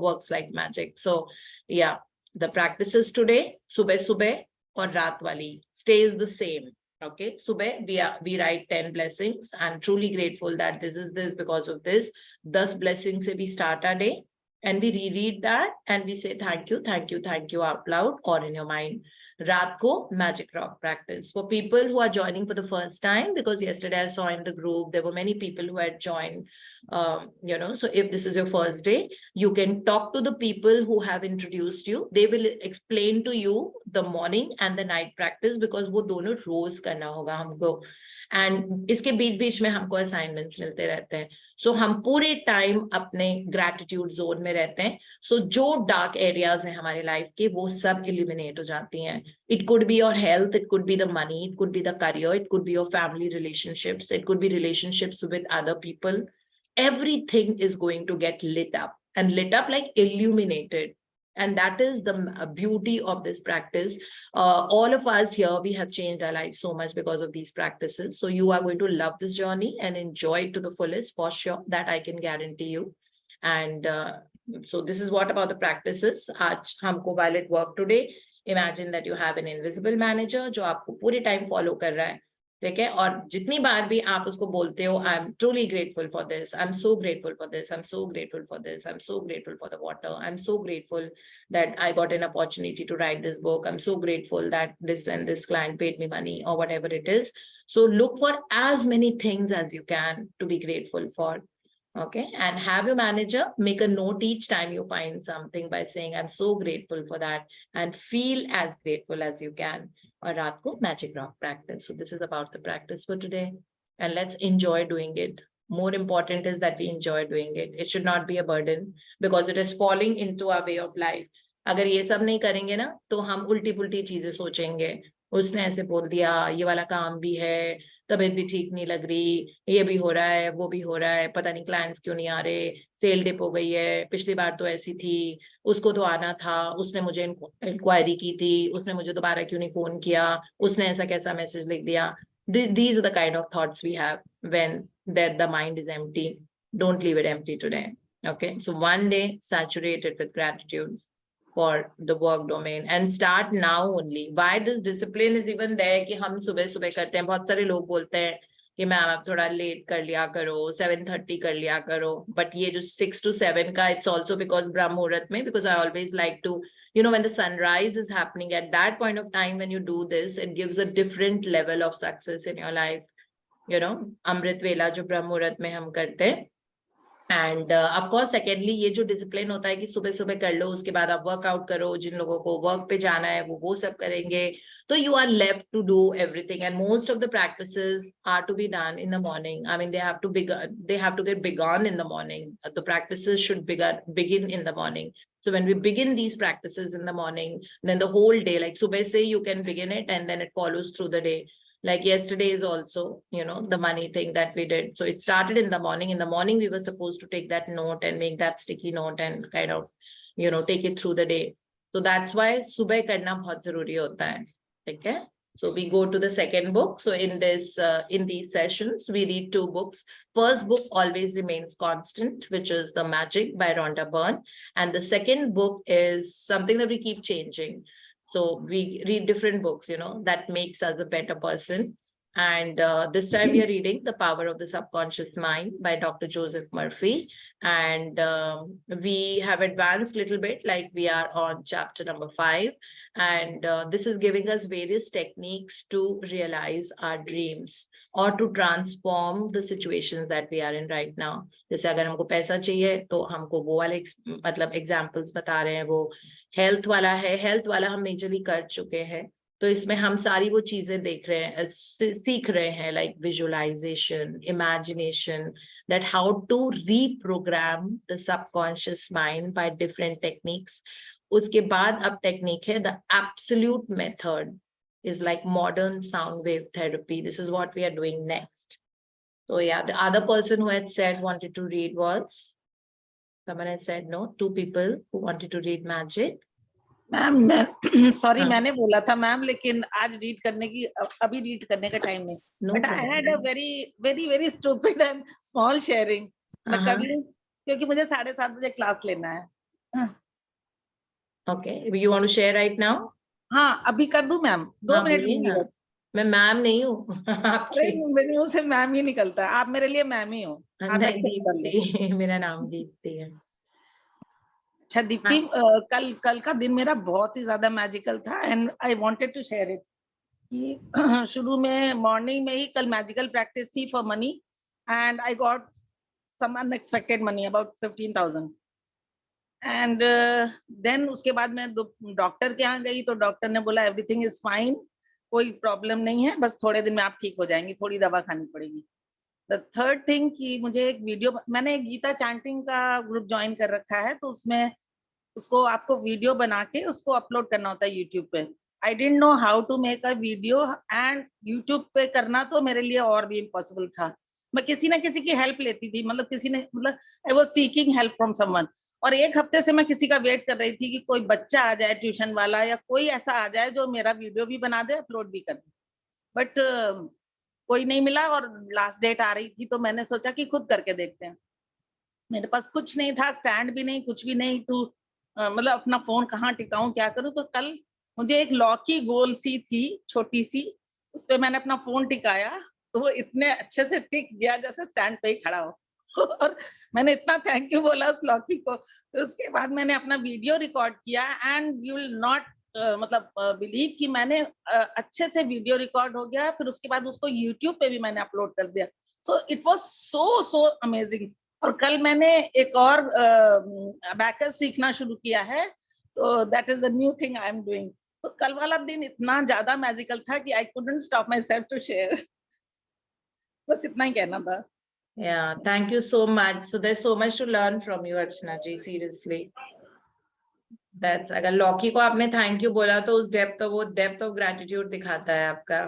S2: works like magic. So yeah, the practices today, subah or raat wali, stays the same. Okay, subah we write 10 blessings. I'm truly grateful that this is this because of this. 10 blessings se we start our day and we reread that and we say thank you, thank you, thank you out loud or in your mind. Raat ko magic rock practice for people who are joining for the first time, because yesterday I saw in the group there were many people who had joined. You know, so if this is your first day, you can talk to the people who have introduced you. They will explain to you the morning and the night practice, because वो दोनों रोज करना होगा हमको. And इसके बीच बीच में हमको assignments मिलते रहते हैं. सो हम पूरे टाइम अपने ग्रेटिट्यूड जोन में रहते हैं. सो जो डार्क एरियाज हैं हमारे लाइफ के, वो सब इल्यूमिनेट हो जाती हैं. It could be your health, it could be the money, it could be the career, it could be your family relationships, it could be relationships with other people. Everything is going to get lit up like illuminated. And that is the beauty of this practice. All of us here, we have changed our lives so much because of these practices. So you are going to love this journey and enjoy it to the fullest, for sure. That I can guarantee you. And so this is what about the practices. Aaj humko while at work today, imagine that you have an invisible manager जो आपको पूरे time follow कर रहा है. ठीक है? और जितनी बार भी आप उसको बोलते हो, I am truly grateful for this, I am so grateful for this, I am so grateful for this, I am so grateful for the water, I am so grateful that I got an opportunity to write this book, I'm so grateful that this and this client paid me money, or whatever it is. So look for as many things as you can to be grateful for. Okay, and have your manager make a note each time you find something by saying I'm so grateful for that, and feel as grateful as you can. Or raat ko magic rock practice. So this is about the practice for today, and let's enjoy doing it. More important is that we enjoy doing it. It should not be a burden, because it is falling into our way of life. अगर ये सब नहीं करेंगे ना, तो हम उल्टी पुल्टी चीजें सोचेंगे. उसने ऐसे बोल दिया, ये वाला काम भी है, तबीयत भी ठीक नहीं लग रही, ये भी हो रहा है, वो भी हो रहा है, पता नहीं क्लाइंट्स क्यों नहीं आ रहे, सेल डिप हो गई है, पिछली बार तो ऐसी थी, उसको तो आना था, उसने मुझे इंक्वायरी की थी, उसने मुझे दोबारा क्यों नहीं फोन किया, उसने ऐसा कैसा मैसेज लिख दिया. These are the kind of thoughts we have when the mind is empty. Don't leave it empty today. Okay, so one day saturate it with gratitude for the work domain and start now only. Why this discipline is even there कि हम सुबह सुबह करते हैं. बहुत सारे लोग बोलते हैं कि मैम आप थोड़ा लेट कर लिया करो, 7:30 कर लिया करो. But ये जो 6 to 7 का, it's also because Brahm Muhurat में, because I always like to, you know, when the sunrise is happening at that point of time, when you do this, it gives a different level of success in your life. You know, Amrit Vela जो Brahm Muhurat में हम करते हैं. End of course secondly ये जो discipline होता है कि सुबह सुबह कर लो, उसके बाद आप वर्कआउट करो. जिन लोगों को वर्क पे जाना है वो सब करेंगे. तो you are left to do everything and most of the practices are to be done in the morning. I mean they have to get begin in the morning. The practices should begin in the morning. So when we begin these practices in the morning, then the whole day, like subah se you can begin it and then it follows through the day. Like yesterday is also, you know, the money thing that we did. So it started in the morning. In the morning, we were supposed to take that note and make that sticky note and kind of, you know, take it through the day. So that's why subah karna bahut zaruri hota hai. Okay. So we go to the second book. So in these sessions, we read 2 books. First book always remains constant, which is The Magic by Rhonda Byrne. And the second book is something that we keep changing. So we read different books, you know, that makes us a better person. And this time we are reading The Power of the Subconscious Mind by Dr. Joseph Murphy. And we have advanced a little bit, like we are on chapter number 5. And this is giving us various techniques to realize our dreams or to transform the situations that we are in right now. जैसे अगर हमको पैसा चाहिए तो हमको वो वाले मतलब एग्जाम्पल्स बता रहे हैं. वो हेल्थ वाला है, हेल्थ वाला हम मेजरली कर चुके हैं. तो इसमें हम सारी वो चीजें देख रहे हैं, सीख रहे हैं, like visualisation, imagination, that how to reprogram the subconscious mind by different techniques. उसके बाद अब टेक्निक है the absolute method is like modern sound wave therapy. This is what we are doing next. So yeah, the other person who had said wanted to read was, someone had said no, 2 people who wanted to read magic.
S4: Ma'am मैं sorry
S2: हाँ.
S4: मैंने बोला था ma'am, लेकिन आज read करने की अभी रीड करने का टाइम नहीं.
S2: No
S4: but I had a
S2: problem.
S4: Very very stupid and small sharing. मैं कर
S2: Uh-huh.
S4: लूं क्योंकि मुझे 7:30 बजे क्लास लेना है.
S2: Okay, you want to share right now?
S4: हाँ अभी कर दूं मैम, 2
S2: हाँ,
S4: मिनट
S2: बोलिए
S4: लूंगी
S2: ना.
S4: बस.
S2: मैं मैम नहीं हूँ.
S4: अरे
S2: आपकी
S4: मेरे मुंह से मैम ही निकलता है. आप मेरे लिए मैम ही हो. आप
S2: नहीं,
S4: एक्सेप्ट कर लो.
S2: दीप्ति. मेरा नाम दीप्ति है.
S4: अच्छा दीप्ति, कल का दिन मेरा बहुत ही ज्यादा मैजिकल था and I wanted to share it. कि शुरू में मॉर्निंग में ही कल मैजिकल प्रैक्टिस थी for money and I got some unexpected money about 15,000. And then उसके बाद मैं डॉक्टर के यहाँ गई तो डॉक्टर ने बोला एवरीथिंग इज फाइन, कोई प्रॉब्लम नहीं है, बस थोड़े दिन में आप ठीक हो जाएंगी, थोड़ी दवा खानी पड़ेगी. द थर्ड थिंग कि मुझे एक वीडियो, मैंने एक गीता चैंटिंग का ग्रुप ज्वाइन कर रखा है, तो उसमें उसको आपको वीडियो बना के उसको अपलोड करना होता है यूट्यूब पे. I didn't know how to make a video and YouTube पे करना तो मेरे लिए और भी इम्पॉसिबल था. मैं किसी ना किसी की हेल्प लेती थी, मतलब किसी ने, मतलब I was seeking help from someone. और 1 हफ्ते से मैं किसी का वेट कर रही थी कि कोई बच्चा आ जाए ट्यूशन वाला या कोई ऐसा आ जाए जो मेरा वीडियो भी बना दे, अपलोड भी कर दे. बट कोई नहीं मिला और लास्ट डेट आ रही थी तो मैंने सोचा कि खुद करके देखते हैं. मेरे पास कुछ नहीं था, स्टैंड भी नहीं, कुछ भी नहीं, टू मतलब अपना फोन कहाँ टिकाऊं, क्या करूं. तो कल मुझे एक लॉकी गोल सी थी छोटी सी, उस पे मैंने अपना फोन टिकाया तो वो इतने अच्छे से टिक गया जैसे स्टैंड पे ही खड़ा हो. और मैंने इतना थैंक यू बोला उस लॉकी को. तो उसके बाद मैंने अपना वीडियो रिकॉर्ड किया एंड यू विल नॉट मतलब बिलीव कि मैंने अच्छे से वीडियो रिकॉर्ड हो गया. फिर उसके बाद उसको यूट्यूब पे भी मैंने अपलोड कर दिया. So it was so amazing. और कल मैंने एक और बैकर्स सीखना शुरू किया है, तो that is the new thing I am doing. तो कल वाला दिन इतना ज्यादा मैजिकल था कि I couldn't stop myself to share. बस इतना ही कहना था.
S2: Yeah, thank you so much. So there's so much to learn from you, Archana ji, seriously. That's, अगर लॉकी को आपने थैंक यू बोला तो उस डेप्थ ऑफ ग्रेटिट्यूड दिखाता है आपका.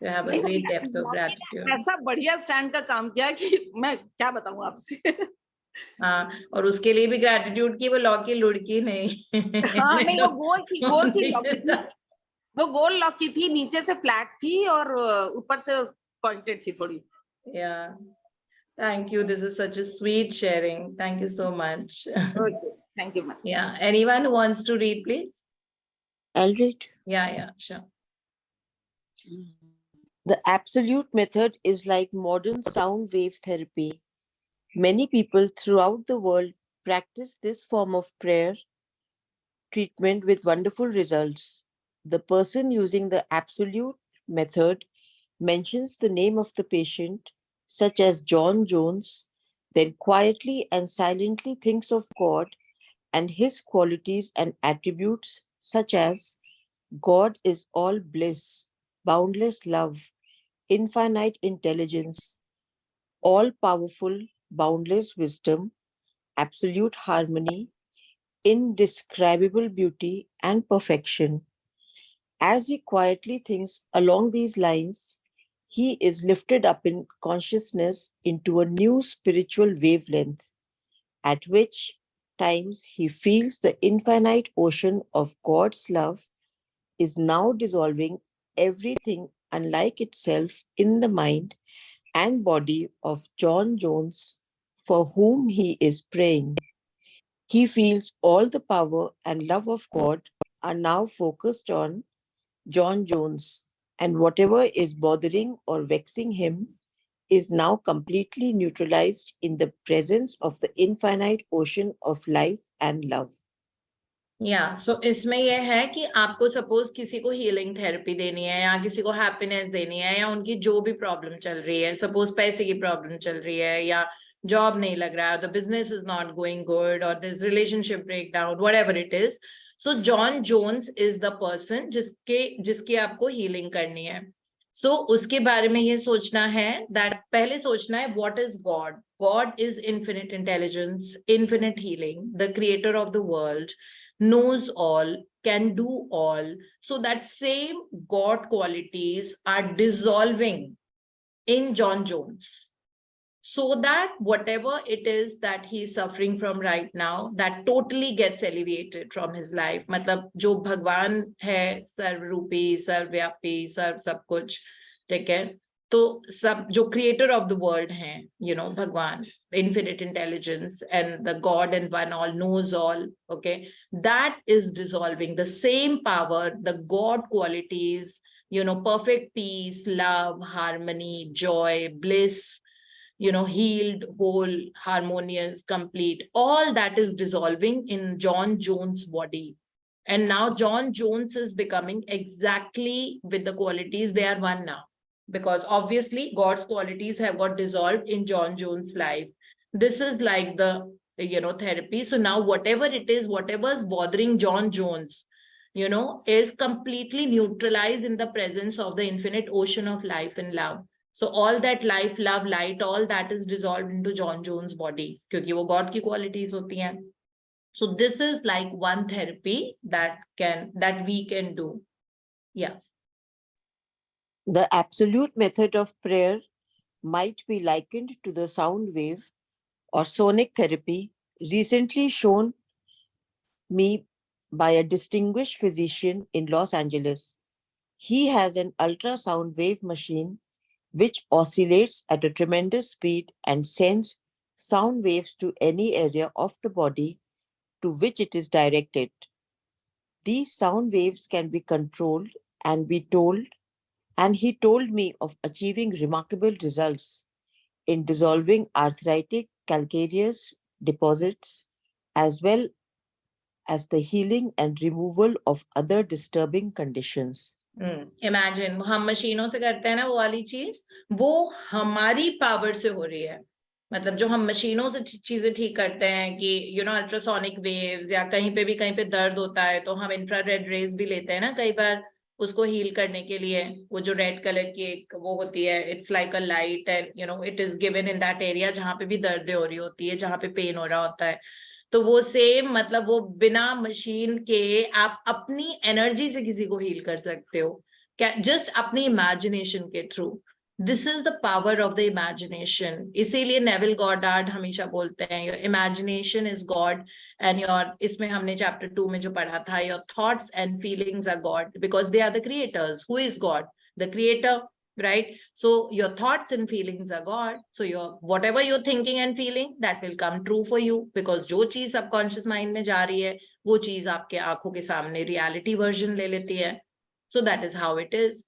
S2: You have a great depth of gratitude.
S4: ऐसा बढ़िया स्टैंड का काम किया कि मैं क्या बताऊं आपसे.
S2: हाँ, और उसके लिए भी ग्रेटिट्यूड की वो लॉकी लुढ़की नहीं.
S4: हाँ नहीं, वो गोल थी लॉकी थी. वो गोल लॉकी थी, नीचे से फ्लैट थी और ऊपर से पॉइंटेड थी थोड़ी.
S2: Yeah. Thank you. This is such a sweet sharing. Thank you so much.
S4: Okay, thank you, ma'am.
S2: Yeah. Anyone who wants to read, please?
S5: I'll read.
S2: Yeah, sure.
S5: The absolute method is like modern sound wave therapy. Many people throughout the world practice this form of prayer treatment with wonderful results. The person using the absolute method mentions the name of the patient, such as John Jones, then quietly and silently thinks of God and his qualities and attributes, such as God is all bliss, boundless love, infinite intelligence, all powerful, boundless wisdom, absolute harmony, indescribable beauty, and perfection. As he quietly thinks along these lines, he is lifted up in consciousness into a new spiritual wavelength, at which times he feels the infinite ocean of God's love is now dissolving everything unlike itself in the mind and body of John Jones, for whom he is praying. He feels all the power and love of God are now focused on John Jones, and whatever is bothering or vexing him is now completely neutralized in the presence of the infinite ocean of life and love.
S2: सो इसमें यह है कि आपको suppose किसी को healing therapy देनी है या किसी को हैप्पीनेस देनी है या उनकी जो भी प्रॉब्लम चल रही है, सपोज पैसे की प्रॉब्लम चल रही है या जॉब नहीं लग रहा है, the business is not going good or this relationship break down, whatever it is, so John Jones is the person जिसकी आपको हीलिंग करनी है. सो उसके बारे में ये सोचना है दैट पहले सोचना है what is God. God is infinite intelligence, infinite healing, the creator of the world, knows all, can do all. So that same God qualities are dissolving in John Jones, so that whatever it is that he is suffering from right now, that totally gets alleviated from his life. मतलब जो भगवान है सर्वरूपी, सर्वव्यापी, सर्व सब कुछ, ठीक है, तो सब जो क्रिएटर ऑफ द वर्ल्ड हैं, यू नो, भगवान, infinite intelligence and the God and one all knows all, okay, that is dissolving the same power, the God qualities, you know, perfect peace, love, harmony, joy, bliss, you know, healed, whole, harmonious, complete, all that is dissolving in John Jones' body. And now John Jones is becoming exactly with the qualities, they are one now, because obviously God's qualities have got dissolved in John Jones' life. This is like the, you know, therapy. So now whatever it is, whatever is bothering John Jones, you know, is completely neutralized in the presence of the infinite ocean of life and love. So all that life, love, light, all that is dissolved into John Jones' body, क्योंकि वो God की qualities होती हैं. So this is like one therapy that we can do. Yeah.
S5: The absolute method of prayer might be likened to the sound wave or sonic therapy recently shown me by a distinguished physician in Los Angeles. He has an ultrasound wave machine which oscillates at a tremendous speed and sends sound waves to any area of the body to which it is directed. These sound waves can be controlled and he told me of achieving remarkable results in dissolving arthritic calcareous deposits as well as the healing and removal of other disturbing conditions.
S2: Imagine हम मशीनों से करते हैं ना वो वाली चीज, वो हमारी पावर से हो रही है. मतलब जो हम मशीनों से चीजें ठीक करते हैं कि यू नो अल्ट्रासोनिक वेव्स या कहीं पे दर्द होता है तो हम इंफ्रारेड रेज भी लेते हैं ना कई बार उसको हील करने के लिए. वो जो रेड कलर की एक वो होती है, it's like a light and you know it is given in that area जहाँ पे भी दर्द हो रही होती है, जहाँ पे पेन हो रहा होता है. तो वो सेम मतलब वो बिना मशीन के आप अपनी एनर्जी से किसी को हील कर सकते हो, जस्ट अपनी इमेजिनेशन के through. This is the power of the imagination. इसीलिए नेविल गॉडार्ड हमेशा बोलते हैं your imagination is God and your, इसमें हमने चैप्टर 2 में जो पढ़ा था, your thoughts and feelings are God because they are the creators. Who is God? The creator. right? So your thoughts and feelings are God. So your whatever you're thinking and feeling, that will come true for you, because जो चीज subconscious mind में जा रही है वो चीज आपके आंखों के सामने reality version ले लेती है. So that is how it is.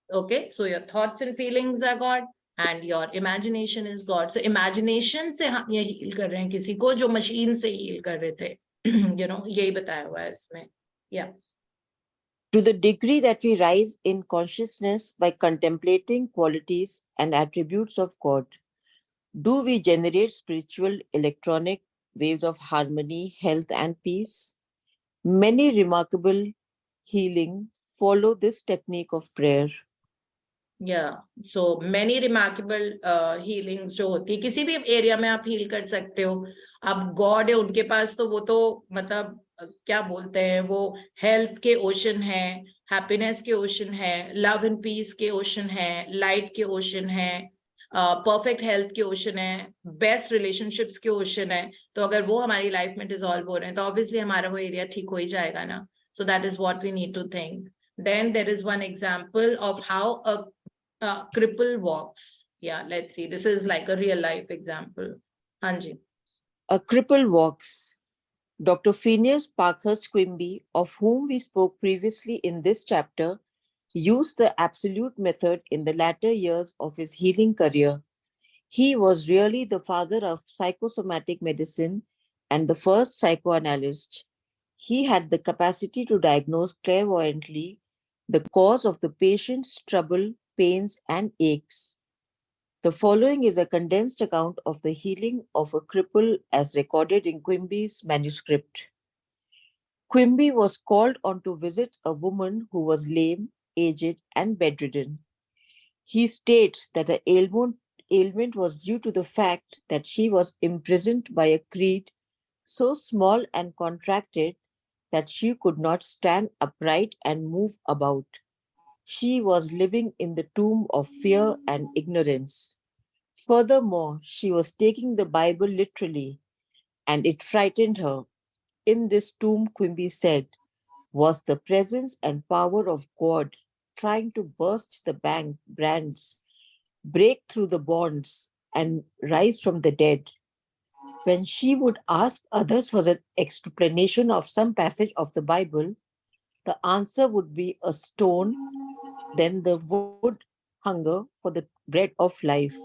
S2: Okay, so your thoughts and feelings are God and your imagination is God. So imagination से हम ये heal कर रहे हैं किसी को जो machine से heal कर रहे थे. You know, यही बताया हुआ है इसमें. Yeah.
S5: To the degree that we rise in consciousness by contemplating qualities and attributes of God, do we generate spiritual electronic waves of harmony, health, and peace? Many remarkable healing follow this technique of prayer.
S2: Yeah, so many remarkable healings जो होती है किसी भी area में आप heal कर सकते हो. अब गॉड है उनके पास तो वो तो मतलब क्या बोलते हैं, वो हेल्थ के ओशन है, हैप्पीनेस के ओशन है, लव एंड पीस के ओशन है, लाइट के ओशन है, परफेक्ट हेल्थ के ओशन है, बेस्ट रिलेशनशिप्स के ओशन है. तो अगर वो हमारी लाइफ में डिसॉल्व हो रहे हैं तो ऑब्वियसली हमारा वो एरिया ठीक हो ही जाएगा ना. So that is what we need to think. Then there is one example of how a cripple walks. Yeah, let's see. This is like a real life example. Hanji.
S5: A cripple walks. Dr. Phineas Parkhurst Quimby, of whom we spoke previously in this chapter, used the absolute method in the latter years of his healing career. He was really the father of psychosomatic medicine and the first psychoanalyst. He had the capacity to diagnose clairvoyantly the cause of the patient's trouble, pains, and aches. The following is a condensed account of the healing of a cripple as recorded in Quimby's manuscript. Quimby was called on to visit a woman who was lame, aged, and bedridden. He states that her ailment was due to the fact that she was imprisoned by a creed so small and contracted that she could not stand upright and move about. She was living in the tomb of fear and ignorance. Furthermore, she was taking the Bible literally, and it frightened her. In this tomb, Quimby said, was the presence and power of God trying to burst the brands, break through the bonds, and rise from the dead. When she would ask others for the explanation of some passage of the Bible, the answer would be a stone, then the wood hunger for the bread of life.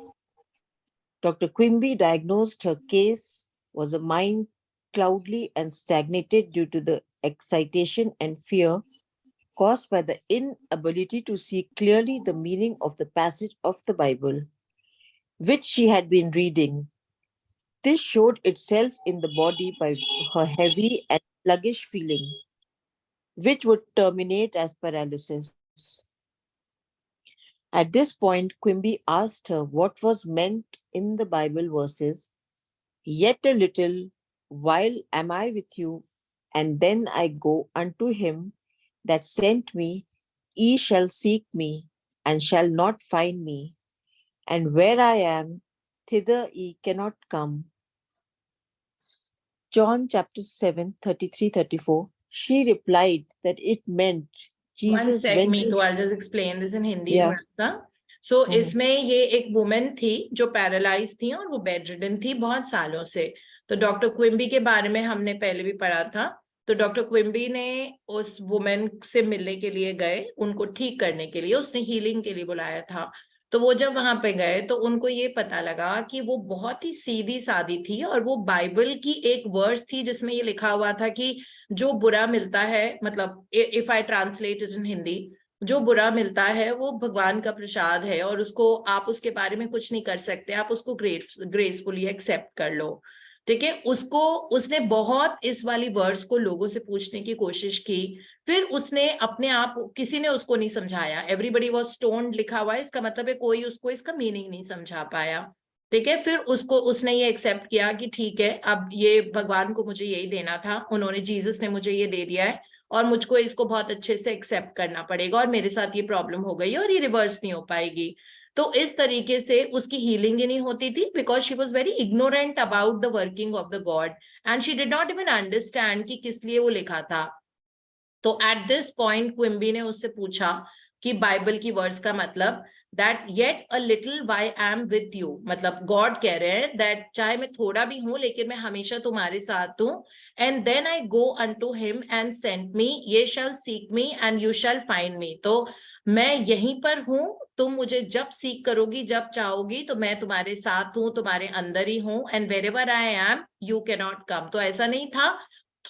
S5: Dr. Quimby diagnosed her case was a mind cloudly and stagnated due to the excitation and fear caused by the inability to see clearly the meaning of the passage of the Bible, which she had been reading. This showed itself in the body by her heavy and sluggish feeling, which would terminate as paralysis. At this point, Quimby asked her what was meant in the Bible verses, "Yet a little while am I with you, and then I go unto him that sent me. Ye shall seek me, and shall not find me. And where I am, thither ye cannot come." John chapter 7, 33, 34. She replied that it meant
S2: One
S5: Jesus
S2: sec,
S5: went
S2: me
S5: to...
S2: तो I'll just explain this in Hindi
S5: Yeah.
S2: थोड़ा सा. So
S5: Mhm.
S2: इसमें ये एक women थी जो paralyse थी और वो बेडरिडन थी बहुत सालों से. तो डॉक्टर क्विम्बी के बारे में हमने पहले भी पढ़ा था. तो डॉक्टर क्विम्बी ने उस वुमेन से मिलने के लिए गए, उनको ठीक करने के लिए, उसने हीलिंग के लिए बुलाया था. तो वो जब वहां पे गए तो उनको ये पता लगा कि वो बहुत ही सीधी सादी थी और वो बाइबल की एक वर्स थी जिसमें ये लिखा हुआ था कि जो बुरा मिलता है, मतलब if I translate it in Hindi, जो बुरा मिलता है वो भगवान का प्रसाद है और उसको आप उसके बारे में कुछ नहीं कर सकते, आप उसको ग्रेसफुली एक्सेप्ट कर लो. ठीक है. उसने बहुत इस वाली वर्ड्स को लोगों से पूछने की कोशिश की. फिर उसने अपने आप, किसी ने उसको नहीं समझाया. एवरीबडी वाज स्टोन्ड लिखा हुआ है, इसका मतलब है कोई उसको इसका मीनिंग नहीं समझा पाया. ठीक है. फिर उसने ये एक्सेप्ट किया कि ठीक है, अब ये भगवान को मुझे यही देना था, उन्होंने, जीसस ने मुझे ये दे दिया है और मुझको इसको बहुत अच्छे से एक्सेप्ट करना पड़ेगा और मेरे साथ ये प्रॉब्लम हो गई और ये रिवर्स नहीं हो पाएगी. तो इस तरीके से उसकी हीलिंग ही नहीं होती थी because she was very ignorant about the working of the God and she did not even understand कि किस लिए वो लिखा था. तो एट दिस पॉइंट क्विम्बी ने उससे पूछा कि बाइबल की वर्ड्स का मतलब, that yet a little why I am with you. मतलब God कह रहे हैं that चाहे मैं थोड़ा भी हूं लेकिन मैं हमेशा तुम्हारे साथ हूं. And then I go unto him and sent me, ye shall seek me and you shall find me. तो मैं यहीं पर हूं, तुम मुझे जब सीख करोगी, जब चाहोगी, तो मैं तुम्हारे साथ हूं, तुम्हारे अंदर ही हूं. And wherever I am, you cannot come. तो ऐसा नहीं था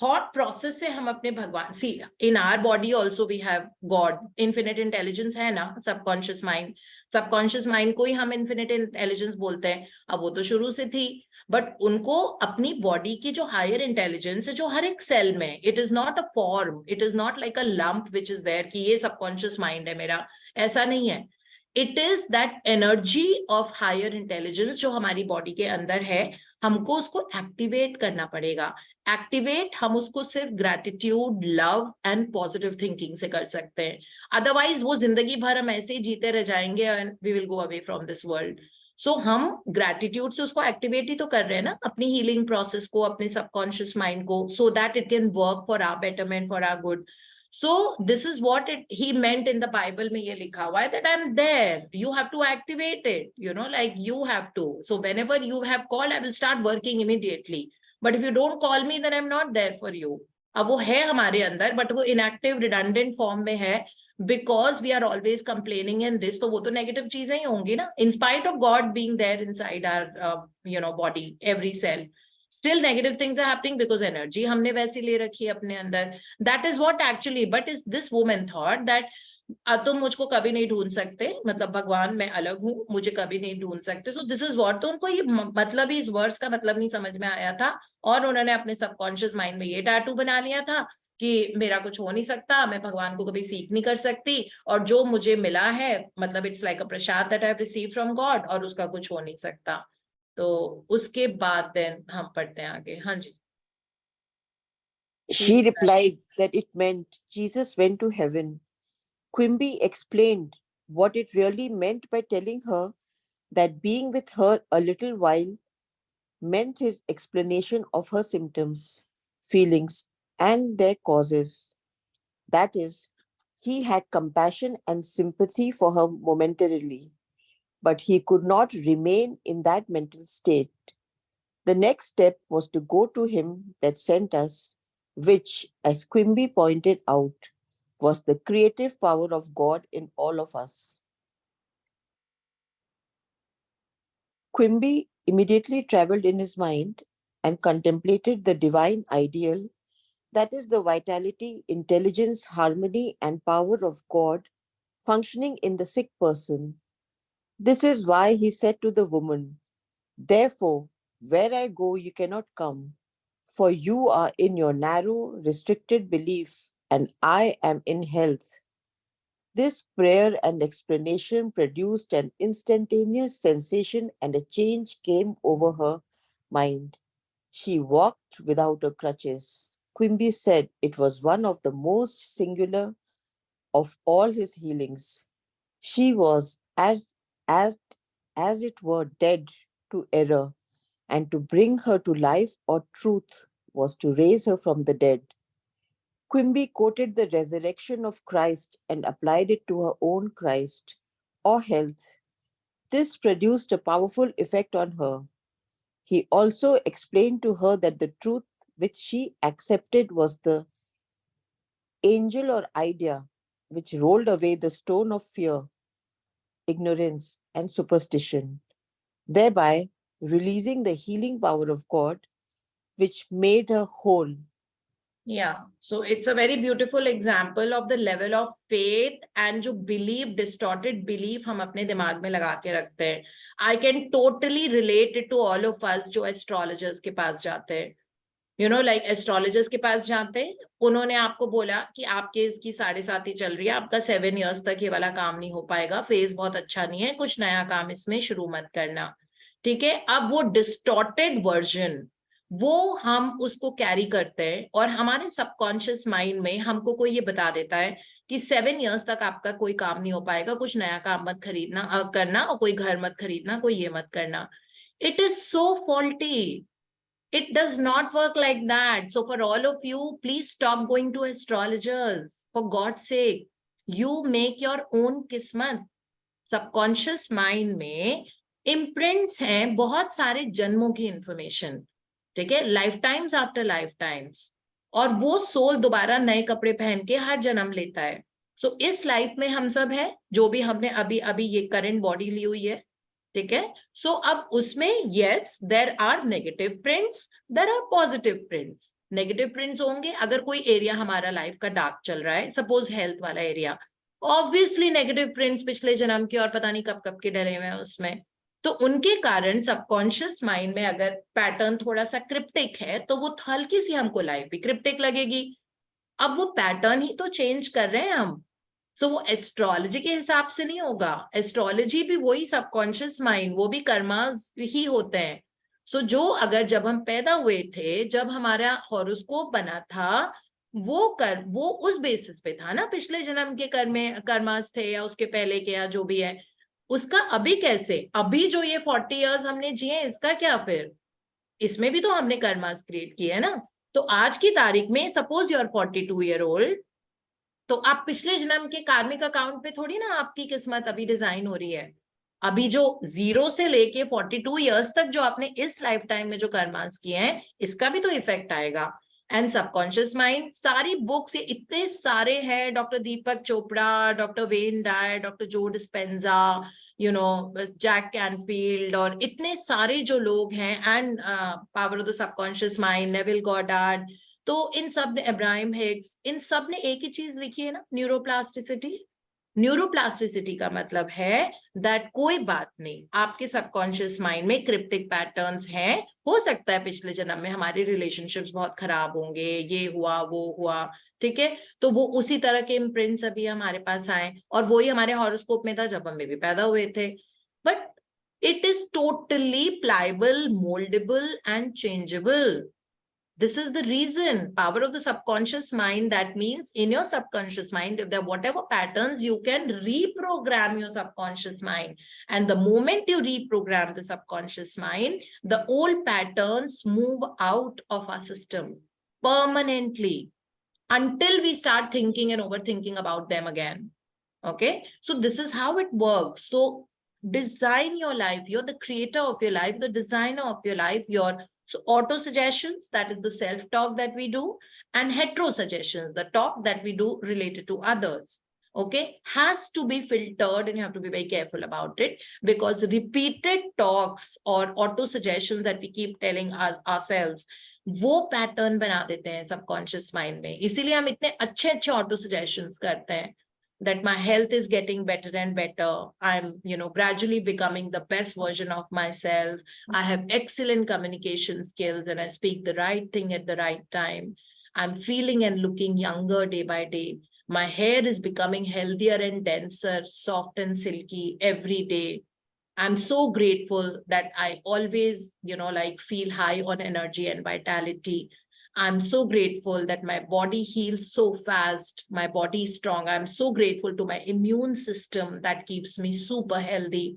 S2: थॉट प्रोसेस से हम अपने भगवान, see in our body also we have God, infinite intelligence है ना, सबकॉन्शियस माइंड को ही हम इन्फिनिट इंटेलिजेंस बोलते हैं. अब वो तो शुरू से थी, बट उनको अपनी बॉडी की जो हायर इंटेलिजेंस है जो हर एक सेल में, it is not a form, it is not like a lump which is there कि ये सबकॉन्शियस माइंड है मेरा, ऐसा नहीं है. It is that energy of higher intelligence जो हमारी बॉडी के अंदर है, हमको उसको एक्टिवेट करना पड़ेगा. एक्टिवेट हम उसको सिर्फ gratitude, love and positive thinking से कर सकते हैं. अदरवाइज वो जिंदगी भर हम ऐसे ही जीते रह जाएंगे and we will go away from this world. So हम ग्रैटिट्यूड से उसको एक्टिवेट ही तो कर रहे हैं ना, अपनी हीलिंग प्रोसेस को, अपने सबकॉन्शियस माइंड को, so that it can work for our betterment, for our good. So this is what he meant in the Bible में ये लिखा हुआ है that I'm there, you have to activate it, you know, like you have to. So whenever you have called, I will start working immediately. But if you don't call me, then I'm not there for you. अब वो है हमारे अंदर, but वो inactive, redundant form में है, because we are always complaining in this. तो वो तो negative चीजें ही होंगी ना, in spite of God being there inside our body, every cell. Still negative things are happening because energy हमने वैसी ले रखी है अपने अंदर. That is what actually, but is this woman thought that तुम मुझको कभी नहीं ढूंढ सकते, मतलब भगवान मैं अलग हूँ, मुझे कभी नहीं ढूंढ सकते. So this is what, तो उनको ये मतलब ही, इस वर्ड्स का मतलब नहीं समझ में आया था, और उन्होंने अपने सबकॉन्शियस माइंड में ये टैटू बना लिया था कि मेरा कुछ हो नहीं सकता, मैं भगवान को कभी सीख नहीं कर सकती, और जो मुझे मिला है मतलब it's like a Prasad that I have received from God, और उसका कुछ हो नहीं सकता. तो उसके बाद देन हम पढ़ते हैं आगे. हाँ जी.
S5: She replied that it meant Jesus went to heaven. Quimby explained what it really meant by telling her that being with her a little while meant his explanation of her symptoms, feelings, and their causes. That is, he had compassion and sympathy for her momentarily, but he could not remain in that mental state. The next step was to go to him that sent us, which, as Quimby pointed out, was the creative power of God in all of us. Quimby immediately traveled in his mind and contemplated the divine ideal, that is, the vitality, intelligence, harmony, and power of God functioning in the sick person. This is why he said to the woman, "Therefore, where I go, you cannot come, for you are in your narrow, restricted belief, and I am in health." This prayer and explanation produced an instantaneous sensation, and a change came over her mind. She walked without her crutches. Quimby said it was one of the most singular of all his healings. She was as it were dead to error, and to bring her to life or truth was to raise her from the dead. Quimby quoted the resurrection of Christ and applied it to her own Christ or health. This produced a powerful effect on her. He also explained to her that the truth which she accepted was the angel or idea which rolled away the stone of fear, ignorance, and superstition, thereby releasing the healing power of God, which made her whole.
S2: Yeah, so it's a very beautiful example of the level of faith and जो belief, distorted belief हम अपने दिमाग में लगा के रखते हैं. I can totally relate it to all of us जो astrologers के पास जाते हैं. You know, like astrologers के पास जाते हैं, उन्होंने आपको बोला कि आपके इसकी 7.5 चल रही है, आपका 7 years तक ये वाला काम नहीं हो पाएगा, फेज बहुत अच्छा नहीं है, कुछ नया काम इसमें शुरू मत करना. ठीक है, अब वो डिस्टॉर्टेड वर्जन वो हम उसको कैरी करते हैं, और हमारे सबकॉन्शियस माइंड में हमको कोई ये बता देता है कि 7 years तक आपका कोई काम नहीं हो पाएगा, कुछ नया काम मत खरीदना करना, और कोई घर मत खरीदना, कोई ये मत करना. It is so faulty. It does not work like that. So for all of you, please stop going to astrologers. For God's sake, you make your own kismat. Subconscious mind में इम्प्रिंट्स हैं बहुत सारे जन्मों की information, ठीक है, life times after life times, और वो सोल दोबारा नए कपड़े पहन के हर जन्म लेता है। सो इस लाइफ में हम सब है, जो भी हमने अभी अभी ये करंट बॉडी ली हुई है, ठीक है। सो अब उसमें yes there are negative prints, there are positive prints. Negative prints होंगे अगर कोई एरिया हमारा लाइफ का डार्क चल रहा है, सपोज हेल्थ वाला एरिया, ऑब्वियसली नेगेटिव प्रिंट्स पिछले जन्म के और पता नहीं कब कब के डले हुए हैं उसमें। तो उनके कारण सबकॉन्शियस माइंड में अगर पैटर्न थोड़ा सा क्रिप्टिक है तो वो हल्की सी हमको लाइफ भी क्रिप्टिक लगेगी। अब वो पैटर्न ही तो चेंज कर रहे हैं हम। सो वो एस्ट्रोलॉजी के हिसाब से नहीं होगा, एस्ट्रोलॉजी भी वही सबकॉन्शियस माइंड, वो भी कर्मास ही होते हैं। सो जो अगर जब हम पैदा हुए थे, जब हमारा हॉरोस्कोप बना था, वो उस बेसिस पे था ना, पिछले जन्म के कर्मास थे या उसके पहले के या जो भी है उसका। अभी कैसे, अभी जो ये 40 इयर्स हमने जिए इसका क्या, फिर इसमें भी तो हमने कर्मास क्रिएट किए है ना। तो आज की तारीख में suppose you are 42 year old, तो आप पिछले जन्म के कार्मिक अकाउंट पे थोड़ी ना आपकी किस्मत अभी डिजाइन हो रही है। अभी जो 0 से लेके 42 इयर्स तक जो आपने इस लाइफ टाइम में जो कर्मास किए हैं, इसका भी तो इफेक्ट आएगा। एंड सबकॉन्शियस माइंड, सारी बुक्स ये इतने सारे हैं, doctor Deepak Chopra, doctor Wayne Dyer, doctor Joe Dispenza, Jack Canfield, और इतने सारे जो लोग हैं, and power of the subconscious mind, Neville Goddard, तो इन सब ने, इब्राहिम हिग्स, इन सब ने एक ही चीज लिखी है ना, न्यूरोप्लास्टिसिटी। न्यूरोप्लास्टिसिटी का मतलब है दैट कोई बात नहीं, आपके सबकॉन्शियस माइंड में क्रिप्टिक पैटर्न्स हैं, हो सकता है पिछले जन्म में हमारे रिलेशनशिप्स बहुत खराब होंगे, ये हुआ वो हुआ, ठीक है, तो वो उसी तरह के इम्प्रिंट्स अभी हमारे पास आए, और वही हमारे हॉरोस्कोप में था जब हम भी पैदा हुए थे। But it is totally pliable, mouldable and changeable. This is the reason, power of the subconscious mind. That means in your subconscious mind, if there are whatever patterns, you can reprogram your subconscious mind. And the moment you reprogram the subconscious mind, the old patterns move out of our system permanently until we start thinking and overthinking about them again. Okay, so this is how it works. So design your life. You're the creator of your life, the designer of your life. So auto suggestions, that is the self-talk that we do, and hetero suggestions, the talk that we do related to others, okay, has to be filtered, and you have to be very careful about it, because repeated talks or auto suggestions that we keep telling ourselves, वो pattern बना देते हैं subconscious mind में। इसीलिए हम इतने अच्छे अच्छे ऑटो सजेशंस करते हैं, that my health is getting better and better. I'm, gradually becoming the best version of myself. I have excellent communication skills and I speak the right thing at the right time. I'm feeling and looking younger day by day. My hair is becoming healthier and denser, soft and silky every day. I'm so grateful that I always, feel high on energy and vitality. I'm so grateful that my body heals so fast. My body is strong. I'm so grateful to my immune system that keeps me super healthy.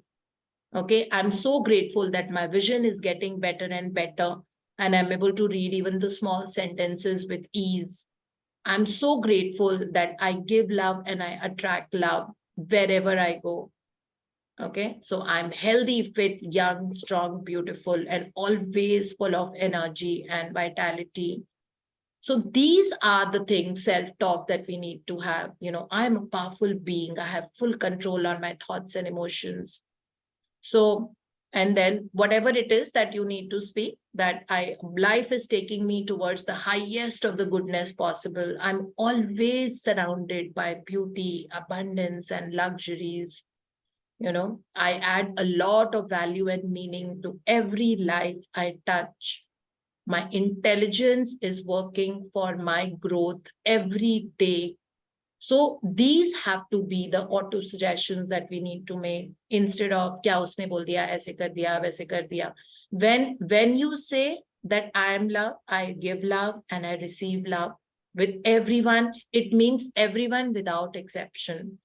S2: Okay, I'm so grateful that my vision is getting better and better, and I'm able to read even the small sentences with ease. I'm so grateful that I give love and I attract love wherever I go. Okay, so I'm healthy, fit, young, strong, beautiful, and always full of energy and vitality. So these are the things, self-talk, that we need to have. I'm a powerful being. I have full control on my thoughts and emotions. So, and then whatever it is that you need to speak, that life is taking me towards the highest of the goodness possible. I'm always surrounded by beauty, abundance, and luxuries. I add a lot of value and meaning to every life I touch. My intelligence is working for my growth every day. So these have to be the auto suggestions that we need to make, instead of kya usne bol diya, aise kar diya, waise kar diya. When you say that I am love, I give love and I receive love with everyone, it means everyone without exception.